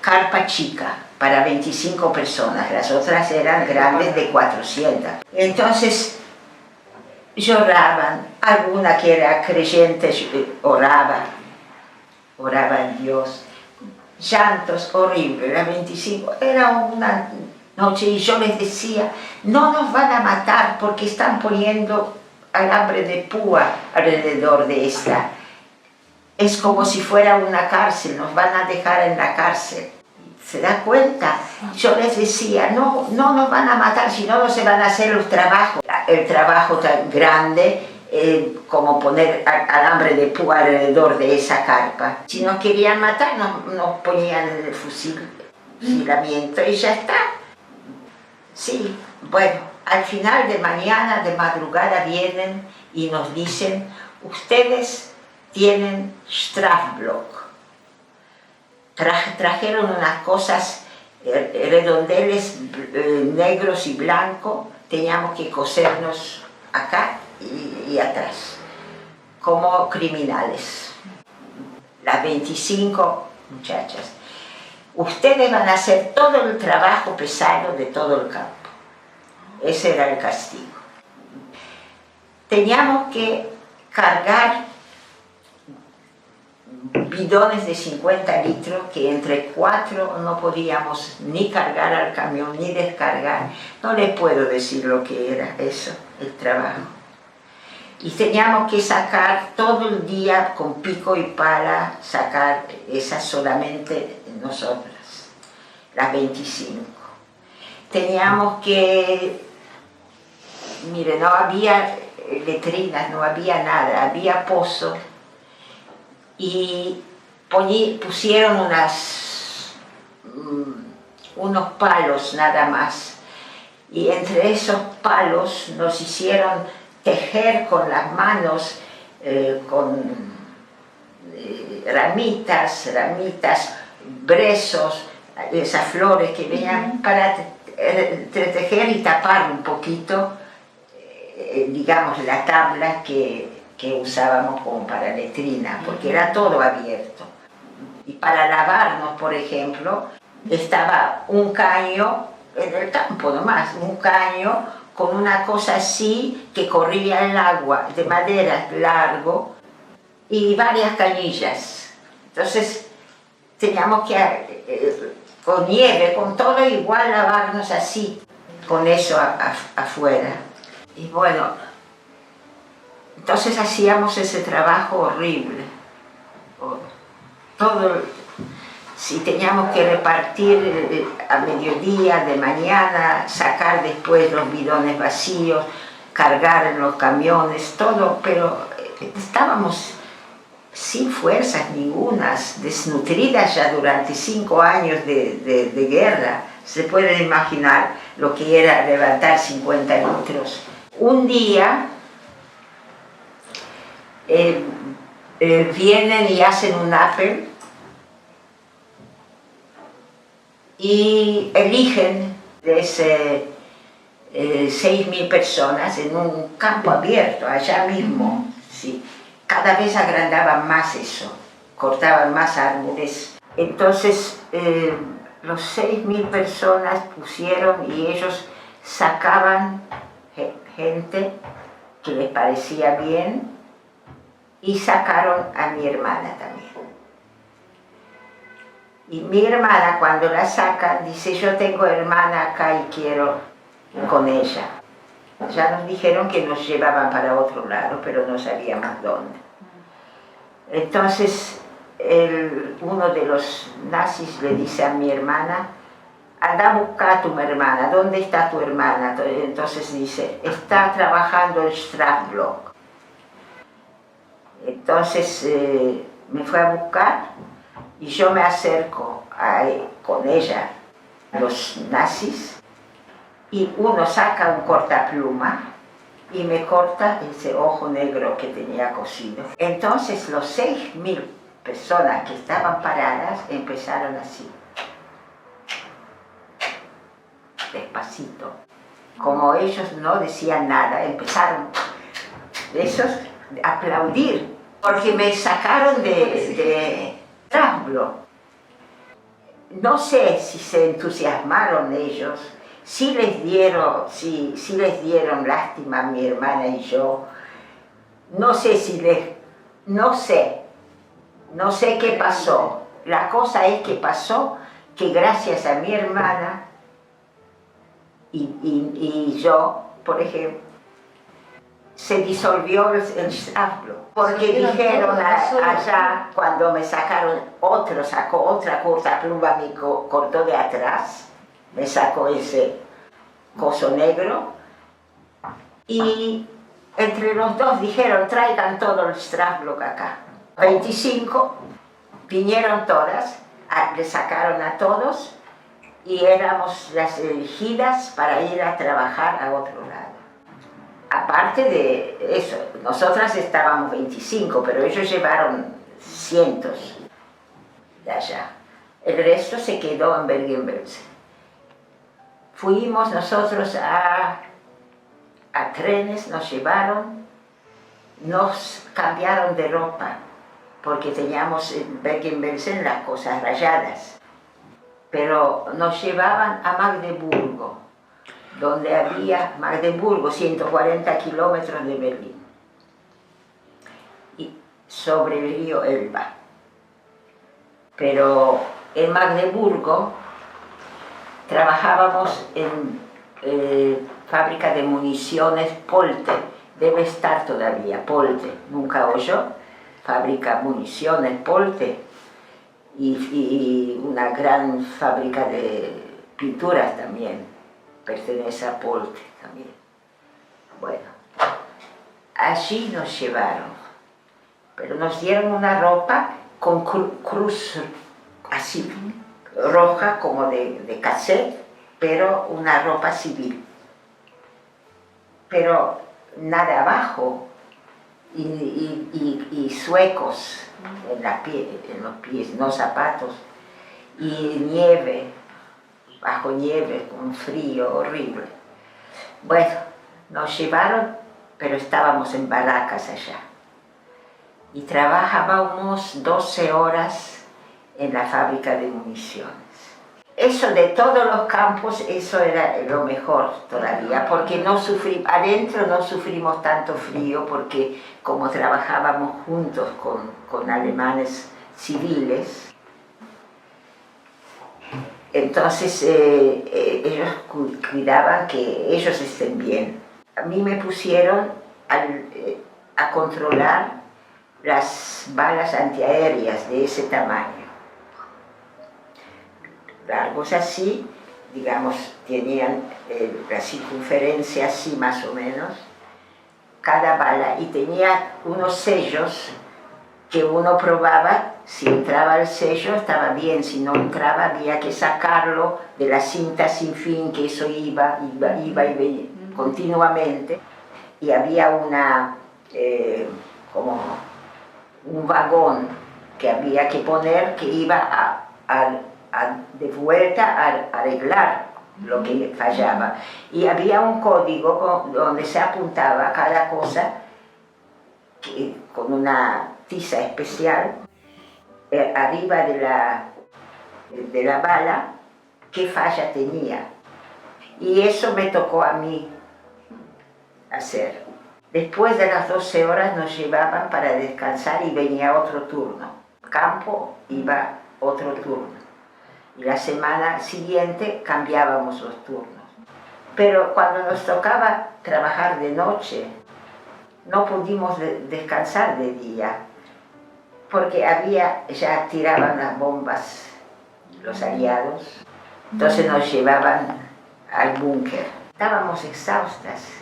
carpa chica para 25 personas, las otras eran grandes de 400. Entonces lloraban, alguna que era creyente oraba a Dios, llantos horribles, las 25, era una noche y yo les decía: no nos van a matar porque están poniendo alambre de púa alrededor de esta. Es como si fuera una cárcel, nos van a dejar en la cárcel. ¿Se da cuenta? Yo les decía: no nos van a matar, si no se van a hacer el trabajo tan grande como poner alambre de púa alrededor de esa carpa. Si nos querían matar, nos ponían en el fusilamiento y ya está. Sí, bueno, al final de mañana, de madrugada, vienen y nos dicen: ustedes tienen Strafblock. Trajeron unas cosas redondeles negros y blancos, teníamos que cosernos acá y atrás, como criminales. Las 25 muchachas. Ustedes van a hacer todo el trabajo pesado de todo el campo. Ese era el castigo. Teníamos que cargar bidones de 50 litros que entre 4 no podíamos ni cargar al camión ni descargar. No les puedo decir lo que era eso, el trabajo. Y teníamos que sacar todo el día con pico y pala, sacar esas solamente nosotras, las 25. Teníamos que, mire, no había letrinas, no había nada, había pozo. Y pusieron unos palos nada más. Y entre esos palos nos hicieron tejer con las manos, con ramitas, brezos, esas flores que venían para entretejer y tapar un poquito, digamos, la tabla que usábamos como para letrina, porque era todo abierto. Y para lavarnos, por ejemplo, estaba un caño, en el campo nomás, un caño con una cosa así que corría el agua, de madera largo, y varias cañillas. Entonces teníamos que, con nieve, con todo igual, lavarnos así, con eso afuera. Y bueno, entonces hacíamos ese trabajo horrible. si teníamos que repartir a mediodía, de mañana, sacar después los bidones vacíos, cargar en los camiones, todo, pero estábamos sin fuerzas ningunas, desnutridas ya durante 5 años de guerra. Se pueden imaginar lo que era levantar 50 litros. Un día vienen y hacen un Apple y eligen de ese 6.000 personas en un campo abierto, allá mismo. Sí. Cada vez agrandaban más eso, cortaban más árboles. Entonces los 6.000 personas pusieron y ellos sacaban gente que les parecía bien y sacaron a mi hermana también. Y mi hermana, cuando la sacan, dice: yo tengo hermana acá y quiero con ella. Ya nos dijeron que nos llevaban para otro lado, pero no sabíamos dónde. Entonces uno de los nazis le dice a mi hermana: anda a buscar a tu hermana, ¿dónde está tu hermana? Entonces dice: está trabajando en Strafblock. Entonces me fue a buscar y yo me acerco con ella a los nazis y uno saca un cortapluma y me corta ese ojo negro que tenía cosido. Entonces los 6.000 personas que estaban paradas empezaron así, despacito. Como ellos no decían nada, empezaron esos a aplaudir, porque me sacaron de Strasbourg. No sé si se entusiasmaron ellos, si les dieron lástima a mi hermana y yo. No sé no sé qué pasó. La cosa es que pasó que gracias a mi hermana y yo, por ejemplo, se disolvió el Strasbourg, porque dijeron allá, cuando me sacaron, sacó otra cortapluma, me cortó de atrás, me sacó ese coso negro, y entre los dos dijeron: traigan todo el Strasbourg acá. 25, vinieron todas, le sacaron a todos, y éramos las elegidas para ir a trabajar a otro lado. Aparte de eso, nosotras estábamos 25, pero ellos llevaron cientos de allá. El resto se quedó en Bergen-Belsen. Fuimos nosotros a trenes, nos llevaron, nos cambiaron de ropa, porque teníamos en Bergen-Belsen las cosas rayadas. Pero nos llevaban a Magdeburgo, donde había Magdeburgo, 140 kilómetros de Berlín, y sobre el río Elba. Pero en Magdeburgo trabajábamos en fábrica de municiones Polte, debe estar todavía, Polte, nunca oyó, fábrica de municiones Polte, y una gran fábrica de pinturas también. Pertenece a Polte también. Bueno, allí nos llevaron, pero nos dieron una ropa con cruz así, roja como de cassette, pero una ropa civil. Pero nada abajo, y suecos en los pies, no zapatos, y nieve, bajo nieve, con frío horrible. Bueno, nos llevaron, pero estábamos en barracas allá. Y trabajábamos 12 horas en la fábrica de municiones. Eso de todos los campos, eso era lo mejor todavía, porque adentro no sufrimos tanto frío, porque como trabajábamos juntos con alemanes civiles, entonces ellos cuidaban que ellos estén bien. A mí me pusieron a controlar las balas antiaéreas de ese tamaño. largos así, digamos, tenían la circunferencia así más o menos, cada bala, y tenía unos sellos que uno probaba. Si entraba el sello estaba bien, si no entraba había que sacarlo de la cinta sin fin, que eso iba y venía continuamente. Y había como un vagón que había que poner, que iba de vuelta a arreglar lo que fallaba. Y había un código donde se apuntaba cada cosa con una tiza especial arriba de la bala, qué falla tenía. Y eso me tocó a mí hacer. Después de las 12 horas nos llevaban para descansar y venía otro turno. Campo iba otro turno. Y la semana siguiente cambiábamos los turnos. Pero cuando nos tocaba trabajar de noche, no pudimos descansar de día, porque ya tiraban las bombas los aliados, entonces nos llevaban al búnker. Estábamos exhaustas.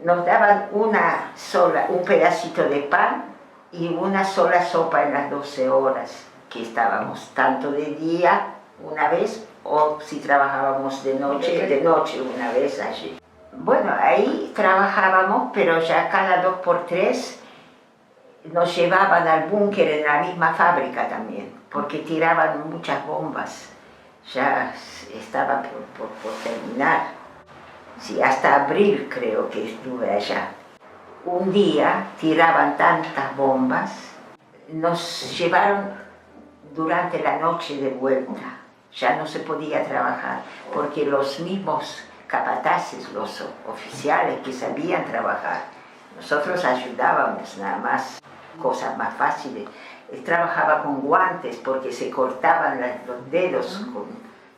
Nos daban un pedacito de pan y una sola sopa en las 12 horas que estábamos, tanto de día una vez, o si trabajábamos de noche una vez allí. Bueno, ahí trabajábamos, pero ya cada 2 por 3 nos llevaban al búnker en la misma fábrica también, porque tiraban muchas bombas. Ya estaba por terminar. Sí, hasta abril creo que estuve allá. Un día tiraban tantas bombas, nos llevaron durante la noche de vuelta. Ya no se podía trabajar, porque los mismos capataces, los oficiales que sabían trabajar, nosotros ayudábamos nada más, cosas más fáciles. Trabajaba con guantes porque se cortaban los dedos.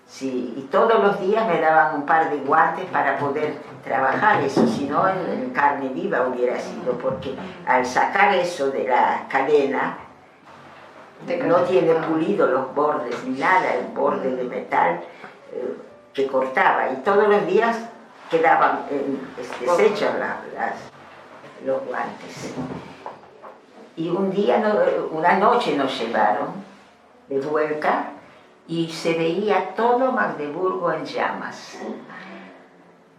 Sí, y todos los días me daban un par de guantes para poder trabajar eso, si no en carne viva hubiera sido, porque al sacar eso de la cadena, no tiene pulido los bordes ni nada, el borde de metal que cortaba, y todos los días quedaban deshechos los guantes. Y una noche nos llevaron de vuelta y se veía todo Magdeburgo en llamas.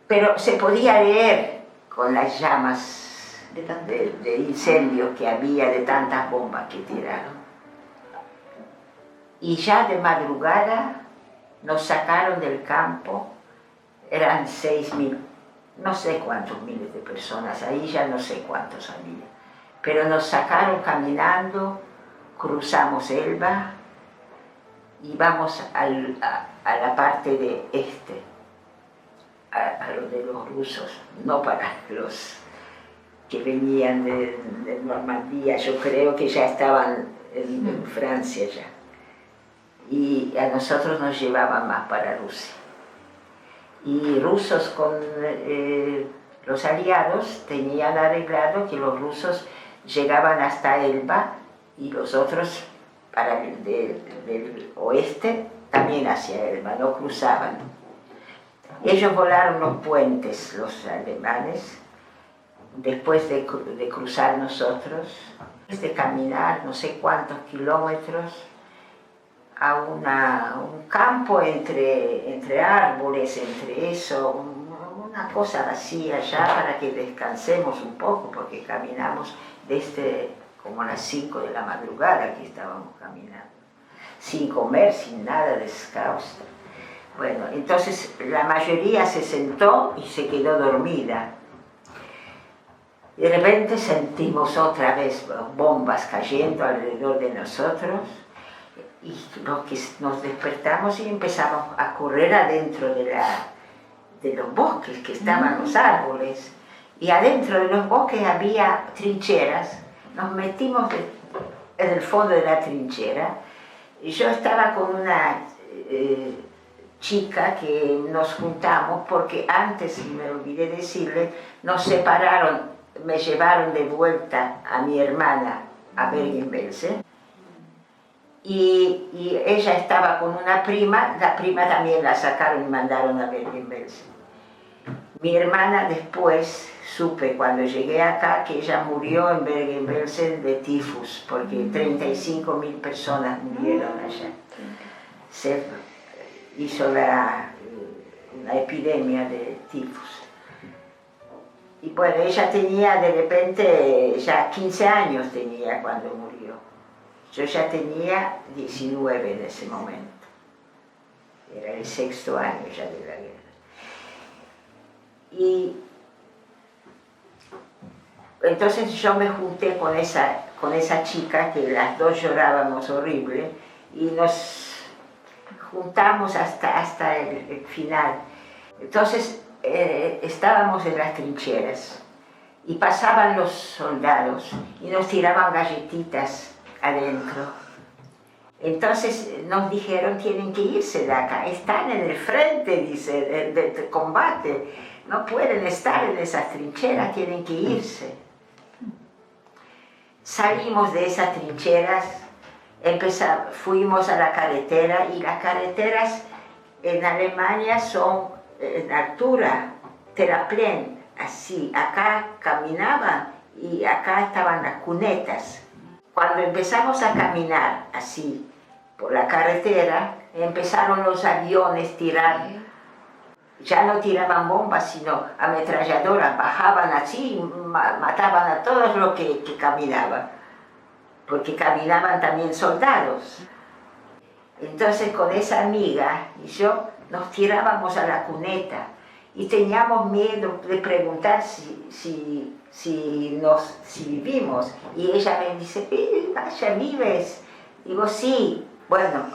Pero se podía leer con las llamas de incendio que había, de tantas bombas que tiraron. Y ya de madrugada nos sacaron del campo, eran 6.000, no sé cuántos miles de personas, ahí ya no sé cuántos había. Pero nos sacaron caminando, cruzamos Elba y vamos a la parte de a lo de los rusos, no para los que venían de Normandía. Yo creo que ya estaban en Francia ya. Y a nosotros nos llevaban más para Rusia. Y rusos con los aliados tenían arreglado que los rusos llegaban hasta Elba y los otros del oeste también hacia Elba, no cruzaban. Ellos volaron los puentes, los alemanes, después de cruzar nosotros, de caminar no sé cuántos kilómetros a un campo entre árboles, entre eso, una cosa vacía ya para que descansemos un poco, porque caminamos desde como a las 5 de la madrugada que estábamos caminando, sin comer, sin nada, descalzo. Bueno, entonces la mayoría se sentó y se quedó dormida. De repente sentimos otra vez bombas cayendo alrededor de nosotros, y nos despertamos y empezamos a correr adentro de los bosques, que estaban los árboles, y adentro de los bosques había trincheras. Nos metimos en el fondo de la trinchera, y yo estaba con una chica que nos juntamos, porque antes, me olvidé decirle, nos separaron, me llevaron de vuelta a mi hermana a Bergen-Belsen. y ella estaba con una prima, la prima también la sacaron y mandaron a Bergen-Belsen. Mi hermana después supe cuando llegué acá que ella murió en Bergen-Belsen de tifus, porque 35.000 personas murieron allá. Se hizo una epidemia de tifus. Y bueno, ella tenía de repente, ya 15 años tenía cuando murió. Yo ya tenía 19 en ese momento. Era el 6º año ya de la guerra. Y entonces yo me junté con esa chica, que las dos llorábamos horrible, y nos juntamos hasta el final. Entonces estábamos en las trincheras y pasaban los soldados y nos tiraban galletitas adentro. Entonces nos dijeron, tienen que irse de acá, están en el frente, dice, del combate, no pueden estar en esas trincheras, tienen que irse. Salimos de esas trincheras, fuimos a la carretera, y las carreteras en Alemania son en altura, terraplén, así. Acá caminaban y acá estaban las cunetas. Cuando empezamos a caminar así por la carretera, empezaron los aviones a tirar. Ya no tiraban bombas, sino ametralladoras, bajaban así y mataban a todos los que caminaban, porque caminaban también soldados. Entonces con esa amiga y yo nos tirábamos a la cuneta y teníamos miedo de preguntar si vivimos. Y ella me dice, vaya, ¿vives? Digo, sí. Bueno,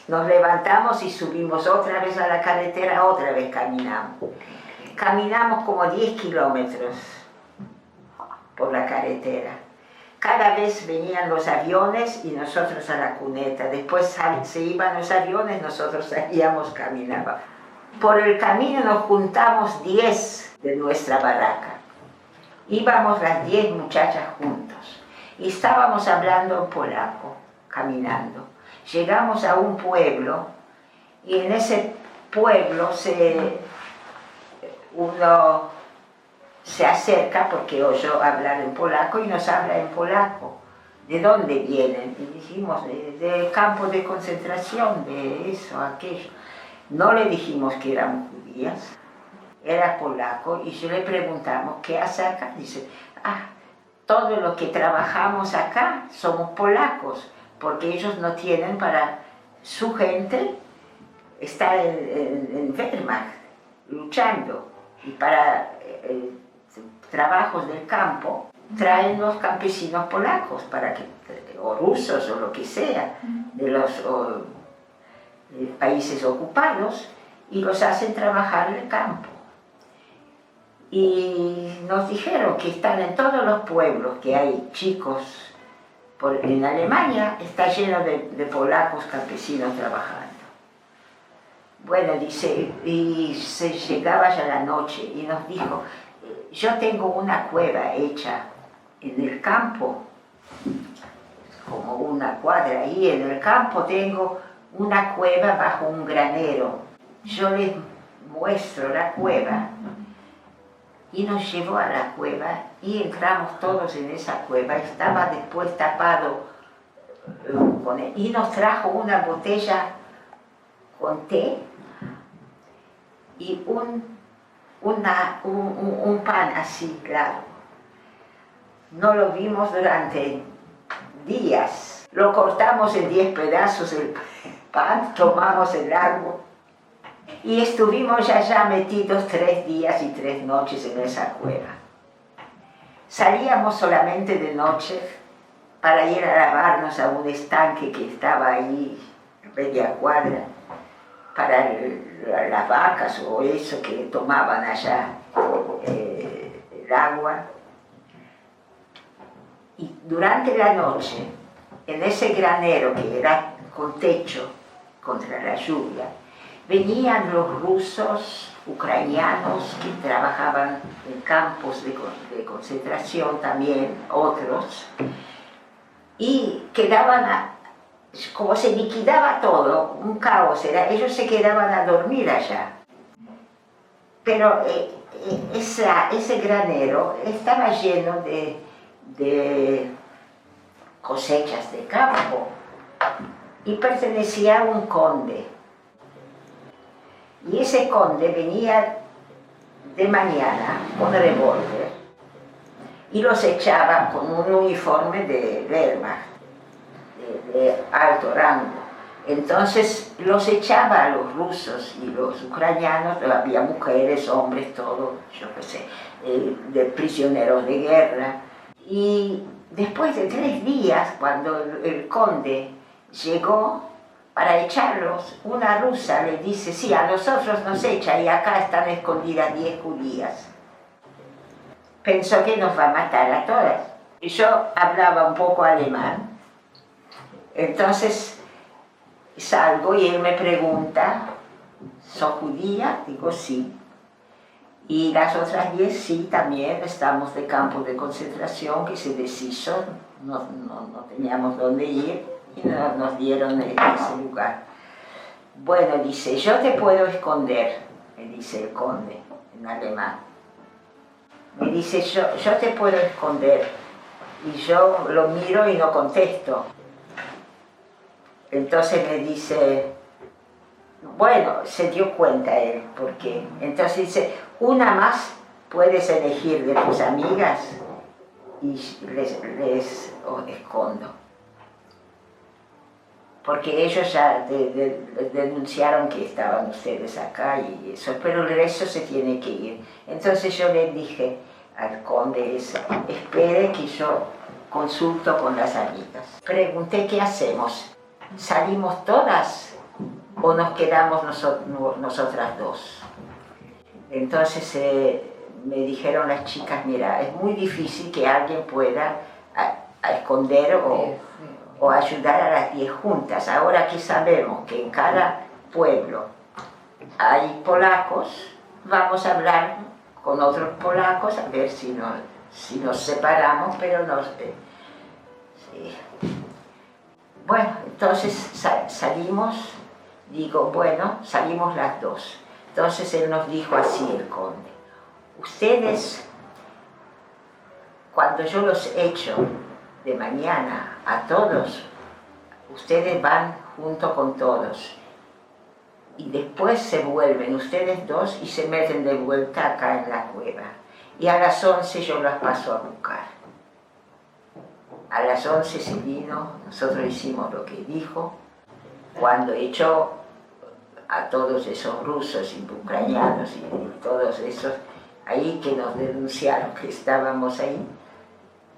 nos levantamos y subimos otra vez a la carretera, otra vez caminamos. Caminamos como 10 kilómetros por la carretera. Cada vez venían los aviones y nosotros a la cuneta. Después se iban los aviones, nosotros salíamos, caminábamos. Por el camino nos juntamos 10 de nuestra barraca. Íbamos las 10 muchachas juntos y estábamos hablando en polaco, caminando. Llegamos a un pueblo y en ese pueblo uno se acerca porque oyó hablar en polaco y nos habla en polaco. ¿De dónde vienen? Y dijimos, del campo de concentración, de eso, aquello. No le dijimos que éramos judías, era polaco, y yo le preguntamos, ¿qué hace acá? Dice, todos los que trabajamos acá somos polacos, porque ellos no tienen para su gente, está en Wehrmacht, luchando, y para trabajos del campo traen los campesinos polacos, o rusos o lo que sea, de los países ocupados, y los hacen trabajar en el campo. Y nos dijeron que están en todos los pueblos, que hay chicos, en Alemania está lleno de polacos campesinos trabajando. Bueno, dice, y se llegaba ya la noche y nos dijo, yo tengo una cueva hecha en el campo, como una cuadra ahí en el campo, tengo una cueva bajo un granero. Yo les muestro la cueva y nos llevó a la cueva y entramos todos en esa cueva. Estaba después tapado y nos trajo una botella con té y un pan así, claro. No lo vimos durante días. Lo cortamos en 10 pedazos el pan, tomamos el agua y estuvimos allá metidos 3 días y 3 noches en esa cueva. Salíamos solamente de noche para ir a lavarnos a un estanque que estaba ahí, media cuadra, para las vacas o eso que tomaban allá el agua. Y durante la noche, en ese granero que era con techo contra la lluvia, venían los rusos, ucranianos que trabajaban en campos de concentración también, otros, y quedaban como se liquidaba todo, un caos era, ellos se quedaban a dormir allá. Pero ese granero estaba lleno de cosechas de campo y pertenecía a un conde. Y ese conde venía de mañana con revólver y los echaba con un uniforme de Wehrmacht, de alto rango. Entonces los echaba a los rusos y los ucranianos, había mujeres, hombres, todo, yo qué sé, de prisioneros de guerra. Y después de 3 días, cuando el conde llegó para echarlos, una rusa le dice, sí, a nosotros nos echa y acá están escondidas 10 judías. Pensó que nos va a matar a todas. Y yo hablaba un poco alemán, entonces salgo y él me pregunta, ¿sos judía? Digo, sí. Y las otras 10 sí, también estamos de campo de concentración que se deshizo, no teníamos dónde ir y nos dieron ese lugar. Bueno, dice, yo te puedo esconder, me dice el conde en alemán. Me dice, yo te puedo esconder. Y yo lo miro y no contesto. Entonces me dice, bueno, se dio cuenta él, porque entonces dice, una más puedes elegir de tus amigas y les escondo. Porque ellos ya denunciaron que estaban ustedes acá y eso, pero el resto se tiene que ir. Entonces yo le dije al conde ese, espere que yo consulto con las amigas. Pregunté, ¿qué hacemos? ¿Salimos todas o nos quedamos nosotras dos? Entonces me dijeron las chicas, mira, es muy difícil que alguien pueda a esconder o ayudar a las 10 juntas. Ahora que sabemos que en cada pueblo hay polacos, vamos a hablar con otros polacos a ver si nos separamos, pero no sé. Sí. Bueno, entonces salimos, digo, bueno, salimos las 2. Entonces él nos dijo así, el conde, ustedes, cuando yo los echo de mañana a todos, ustedes van junto con todos y después se vuelven ustedes 2 y se meten de vuelta acá en la cueva y a las 11 yo las paso a buscar. A las 11 se vino, nosotros hicimos lo que dijo. Cuando echó a todos esos rusos y ucranianos y todos esos ahí que nos denunciaron que estábamos ahí,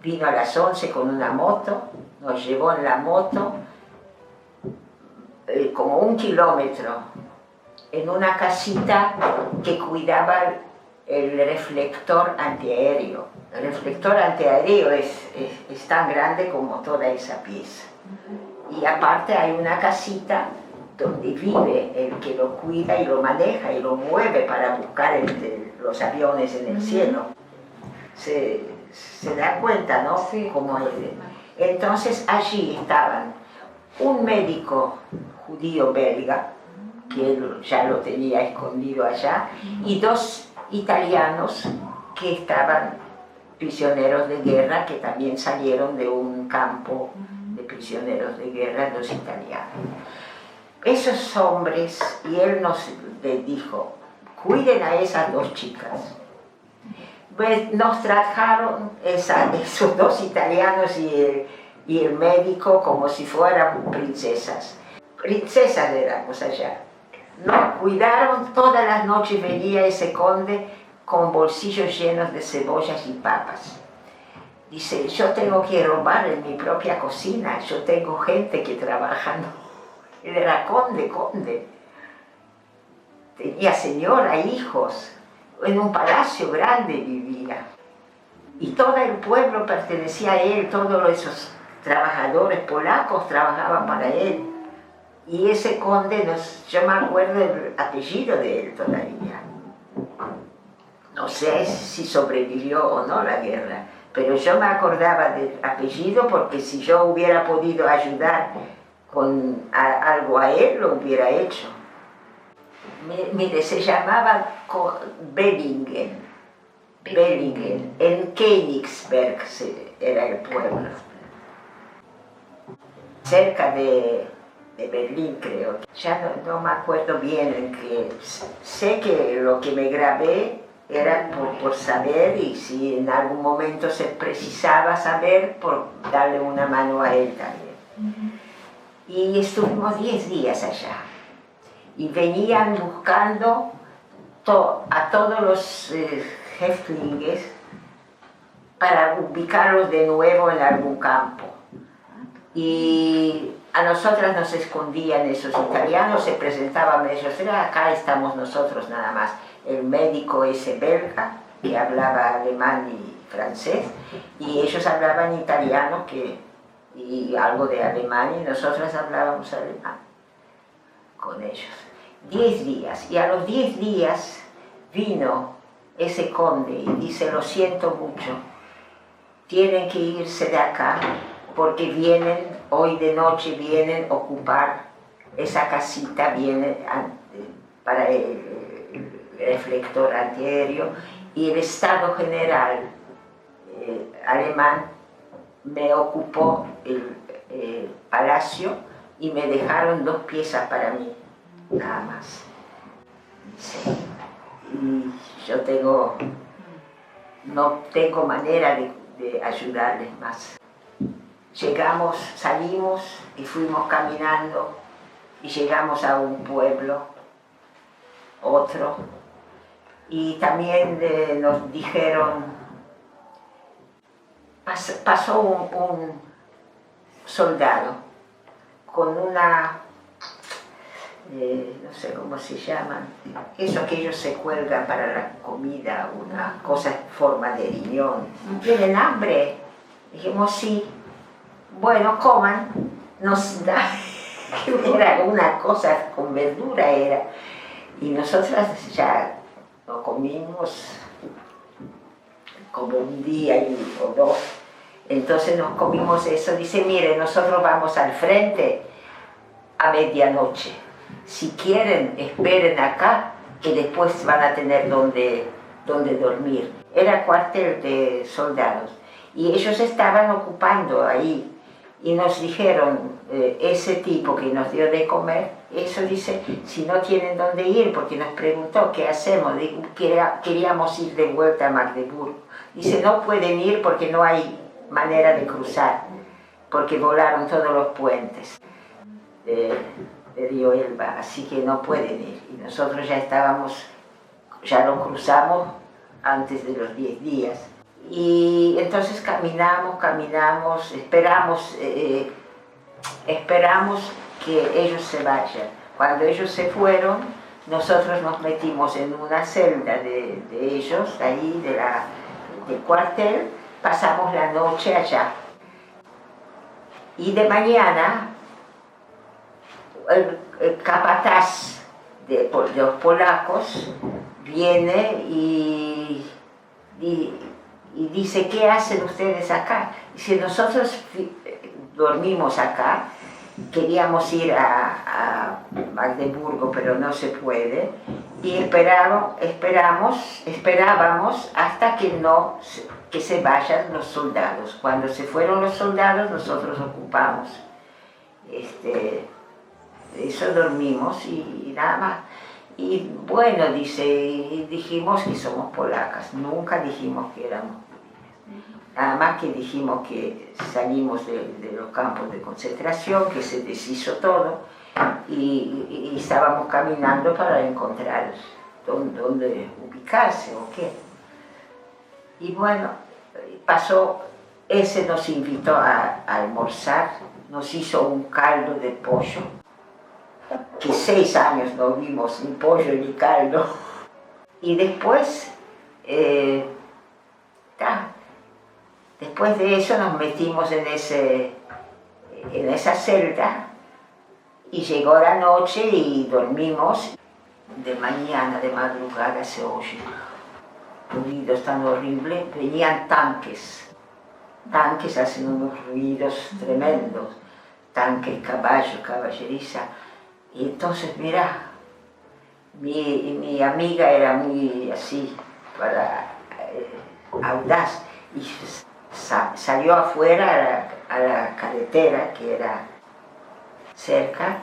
vino a las 11 con una moto, nos llevó en la moto como 1 kilómetro en una casita que cuidaba el reflector antiaéreo. El reflector antiaéreo es tan grande como toda esa pieza. Y aparte hay una casita donde vive el que lo cuida y lo maneja y lo mueve para buscar los aviones en el cielo. Se da cuenta, ¿no? Sí. Como entonces allí estaban un médico judío belga, que él ya lo tenía escondido allá, y 2 italianos que estaban prisioneros de guerra, que también salieron de un campo de prisioneros de guerra, 2 italianos. Esos hombres, y él nos dijo, cuiden a esas 2 chicas. Pues nos trajeron esos 2 italianos y el médico como si fueran princesas. Princesas éramos allá. Nos cuidaron, todas las noches venía ese conde con bolsillos llenos de cebollas y papas. Dice, yo tengo que robar en mi propia cocina, yo tengo gente que trabaja. Él era conde. Tenía señora, hijos, en un palacio grande vivía. Y todo el pueblo pertenecía a él, todos esos trabajadores polacos trabajaban para él. Y ese conde, yo me acuerdo del apellido de él todavía. No sé si sobrevivió o no la guerra, pero yo me acordaba del apellido porque si yo hubiera podido ayudar algo a él, lo hubiera hecho. Mire, se llamaba Bellingen, en Königsberg era el pueblo, cerca de Berlín, creo. Ya no me acuerdo bien en qué. Sé que lo que me grabé era por saber, y si en algún momento se precisaba saber, por darle una mano a él también. Y estuvimos 10 días allá. Y venían buscando a todos los Häftlings para ubicarlos de nuevo en algún campo. Y a nosotras nos escondían esos italianos, se presentaban ellos, acá estamos nosotros nada más. El médico ese belga, que hablaba alemán y francés, y ellos hablaban italiano y algo de alemán, y nosotras hablábamos alemán con ellos. 10 días, y a los 10 días vino ese conde y dice: lo siento mucho, tienen que irse de acá, porque vienen, hoy de noche vienen a ocupar esa casita, vienen para el reflector antiaéreo, y el Estado General alemán me ocupó el palacio y me dejaron 2 piezas para mí, nada más. Sí. Y yo no tengo manera de ayudarles más. Llegamos, salimos y fuimos caminando y llegamos a un pueblo, otro, y también nos dijeron, pasó un soldado con una, no sé cómo se llaman, eso que ellos se cuelgan para la comida, una cosa en forma de riñón. ¿Tienen hambre? Dijimos sí. Bueno, coman, nos da, era una cosa con verdura era, y nosotras ya lo comimos como un día o 2, entonces nos comimos eso. Dice: mire, nosotros vamos al frente a medianoche, si quieren esperen acá, que después van a tener donde dormir. Era cuartel de soldados, y ellos estaban ocupando ahí. Y nos dijeron, ese tipo que nos dio de comer, eso dice, si no tienen dónde ir, porque nos preguntó qué hacemos, queríamos ir de vuelta a Magdeburgo. Dice: no pueden ir porque no hay manera de cruzar, porque volaron todos los puentes de Río Elba, así que no pueden ir. Y nosotros ya lo cruzamos antes de los 10 días. Y entonces caminamos, esperamos que ellos se vayan. Cuando ellos se fueron, nosotros nos metimos en una celda de ellos, ahí del cuartel, pasamos la noche allá. Y de mañana, el capataz de los polacos viene y dice: ¿qué hacen ustedes acá? Dice: nosotros dormimos acá, queríamos ir a Magdeburgo, pero no se puede, y esperábamos hasta que se vayan los soldados. Cuando se fueron los soldados, nosotros ocupamos. Eso dormimos y nada más. Y bueno, dice, y dijimos que somos polacas, nunca dijimos que éramos judías. Nada más que dijimos que salimos de los campos de concentración, que se deshizo todo, y estábamos caminando para encontrar dónde ubicarse o qué. Y bueno, ese nos invitó a almorzar, nos hizo un caldo de pollo, que 6 años no vimos ni pollo ni caldo. Y después de eso nos metimos en esa celda, y llegó la noche y dormimos. De mañana, de madrugada, se oye ruidos tan horribles. Venían tanques hacen unos ruidos tremendos, tanques, caballos, caballeriza. Y entonces, mira, mi amiga era muy así, audaz, y salió afuera a la carretera que era cerca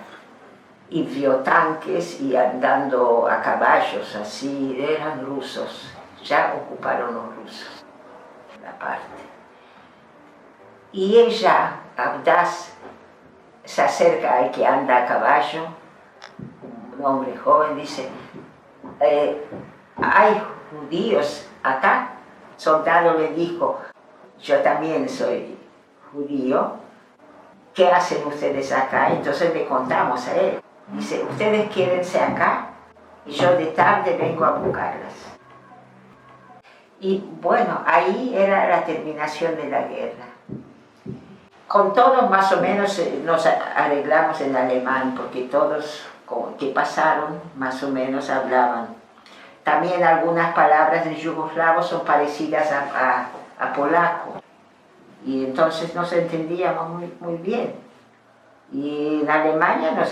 y vio tanques y andando a caballos así, eran rusos, ya ocuparon los rusos la parte. Y ella, audaz, se acerca al que anda a caballo, un hombre joven, dice, ¿hay judíos acá? El soldado le dijo, yo también soy judío, ¿qué hacen ustedes acá? Entonces le contamos a él. Dice, ustedes quédense acá y yo de tarde vengo a buscarlas. Y bueno, ahí era la terminación de la guerra. Con todos más o menos nos arreglamos en alemán, porque todos que pasaron más o menos hablaban. También algunas palabras de yugoslavo son parecidas a polaco, y entonces nos entendíamos muy bien. Y en Alemania nos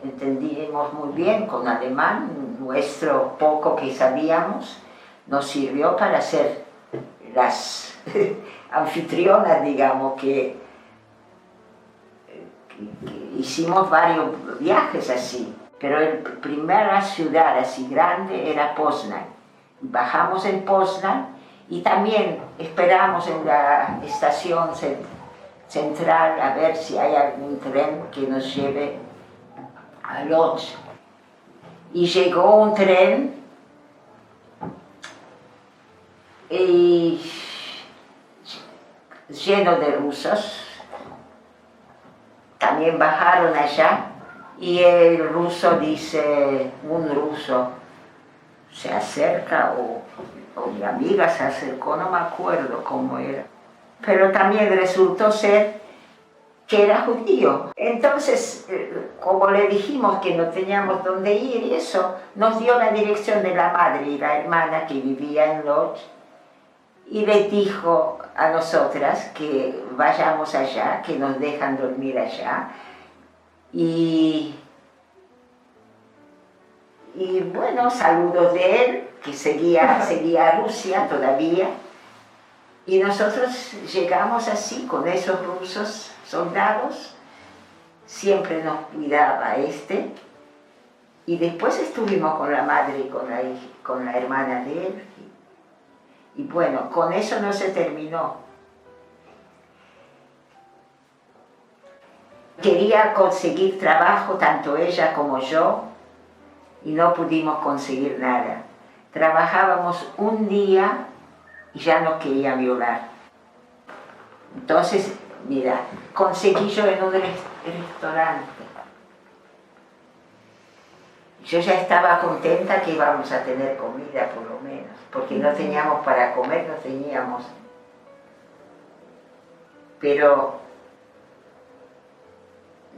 entendíamos muy bien con alemán. Nuestro poco que sabíamos nos sirvió para ser las anfitrionas, digamos, que hicimos varios viajes así. Pero la primera ciudad así grande era Poznań. Bajamos en Poznań y también esperamos en la estación central a ver si hay algún tren que nos lleve a Lodz. Y llegó un tren lleno de rusos. También bajaron allá y el ruso dice, un ruso se acerca, o mi amiga se acercó, no me acuerdo cómo era, pero también resultó ser que era judío. Entonces, como le dijimos que no teníamos dónde ir y eso, nos dio la dirección de la madre y la hermana que vivía en Lodz, y le dijo a nosotras que vayamos allá, que nos dejan dormir allá. Y bueno, saludos de él, que seguía a Rusia todavía. Y nosotros llegamos así, con esos rusos soldados, siempre nos cuidaba y después estuvimos con la madre y con la hermana de él. Y bueno, con eso no se terminó. Quería conseguir trabajo, tanto ella como yo, y no pudimos conseguir nada. Trabajábamos un día y ya nos querían violar. Entonces, mira, conseguí yo en un restaurante. Yo ya estaba contenta que íbamos a tener comida, por lo menos, porque no teníamos para comer, no teníamos. Pero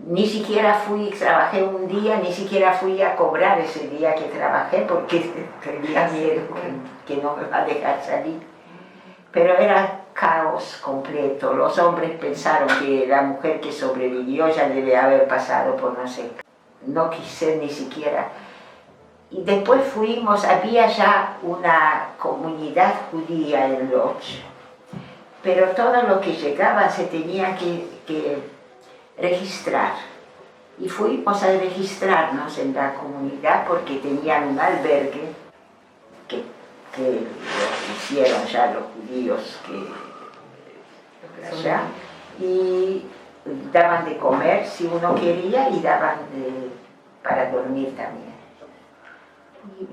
ni siquiera trabajé un día, ni siquiera fui a cobrar ese día que trabajé, porque tenía miedo que no me va a dejar salir. Pero era caos completo. Los hombres pensaron que la mujer que sobrevivió ya debe haber pasado por no sé. No quise ni siquiera. Y después había ya una comunidad judía en Lodz, pero todo lo que llegaba se tenía que registrar. Y fuimos a registrarnos en la comunidad porque tenían un albergue que lo hicieron ya los judíos allá, y daban de comer si uno quería y daban para dormir también.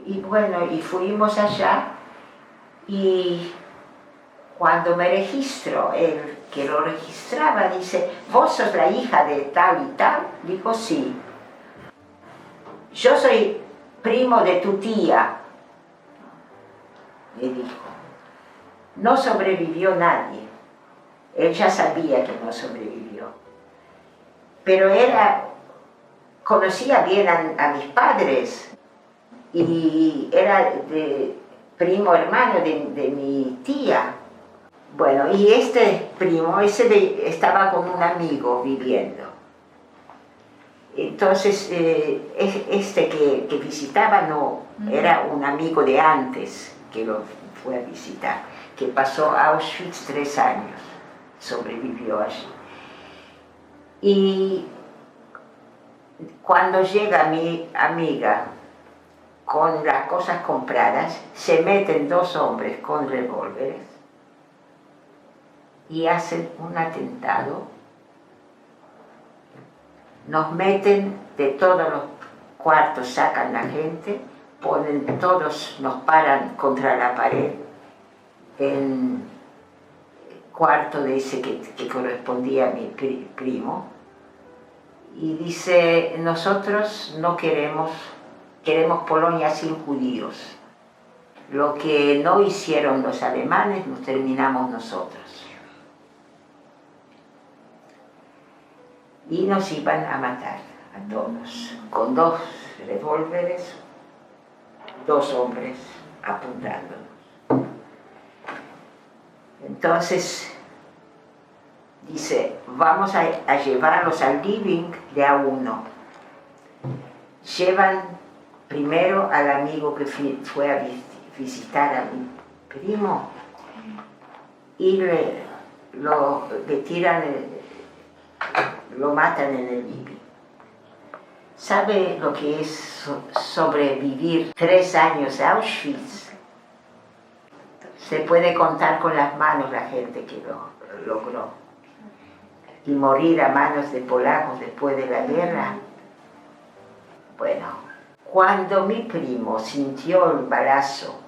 Y bueno, y fuimos allá, y cuando me registro, el que lo registraba dice, ¿vos sos la hija de tal y tal? Digo, sí. Yo soy primo de tu tía, le dijo. No sobrevivió nadie. Él ya sabía que no sobrevivió. Pero conocía bien a mis padres, y era primo hermano de mi tía. Bueno, y este primo, estaba con un amigo viviendo. Entonces, este que visitaba no, era un amigo de antes que lo fue a visitar, que pasó a Auschwitz 3 años, sobrevivió allí. Y cuando llega mi amiga con las cosas compradas, se meten 2 hombres con revólveres y hacen un atentado. Nos meten de todos los cuartos, sacan la gente, nos paran contra la pared en el cuarto de ese que correspondía a mi primo, y dice: nosotros no queremos Polonia sin judíos. Lo que no hicieron los alemanes, nos terminamos nosotros. Y nos iban a matar a todos, con 2 revólveres, 2 hombres apuntándonos. Entonces dice: vamos a llevarlos al living de a uno. Llevan primero al amigo que fue a visitar a mi primo y lo matan en el living. ¿Sabe lo que es sobrevivir 3 años a Auschwitz? Se puede contar con las manos la gente que lo logró. Y morir a manos de polacos después de la guerra. Bueno, cuando mi primo sintió el balazo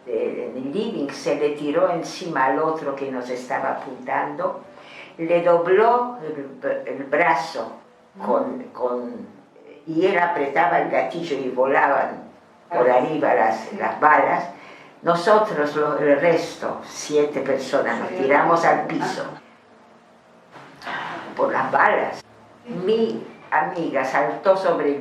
en el living, se le tiró encima al otro que nos estaba apuntando, le dobló el brazo y él apretaba el gatillo y volaban por arriba las balas. Nosotros, el resto, 7 personas, nos tiramos al piso por las balas. Mi amiga saltó sobre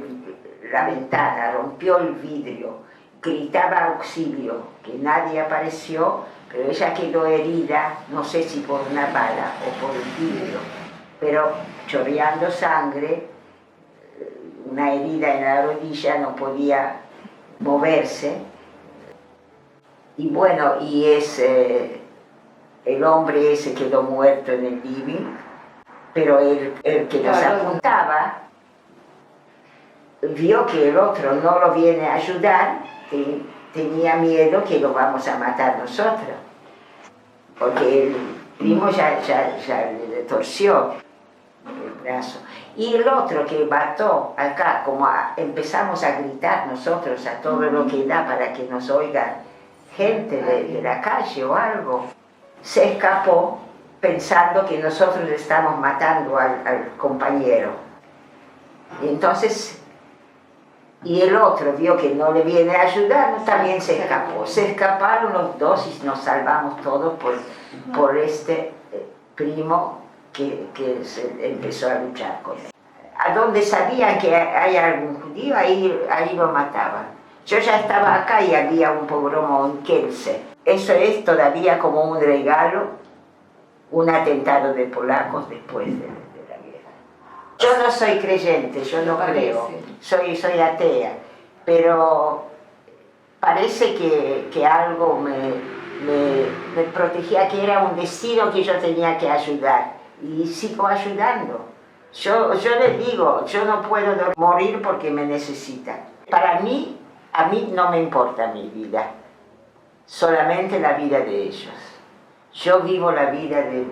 la ventana, rompió el vidrio, gritaba auxilio, que nadie apareció, pero ella quedó herida, no sé si por una bala o por el vidrio, pero chorreando sangre, una herida en la rodilla, no podía moverse. Y bueno, el hombre ese quedó muerto en el living, pero el que nos apuntaba vio que el otro no lo viene a ayudar, tenía miedo que lo vamos a matar nosotros, porque el primo ya le torció el brazo. Y el otro que mató acá, empezamos a gritar nosotros a todo lo que da para que nos oiga gente de la calle o algo, se escapó pensando que nosotros estamos matando al compañero. Y entonces, y el otro vio que no le viene a ayudar, también se escapó. Se escaparon los 2 y nos salvamos todos por este primo que empezó a luchar con él. A donde sabían que hay algún judío, ahí lo mataban. Yo ya estaba acá y había un pogromo en Kielce. Eso es todavía como un regalo, un atentado de polacos después de la guerra. Yo no soy creyente, yo no creo, soy atea, pero parece que algo me protegía, que era un destino que yo tenía que ayudar, y sigo ayudando. Yo les digo, yo no puedo morir porque me necesitan. Para mí, a mí no me importa mi vida, solamente la vida de ellos. Yo vivo la vida de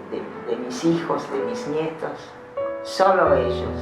mis hijos, de mis nietos, solo ellos.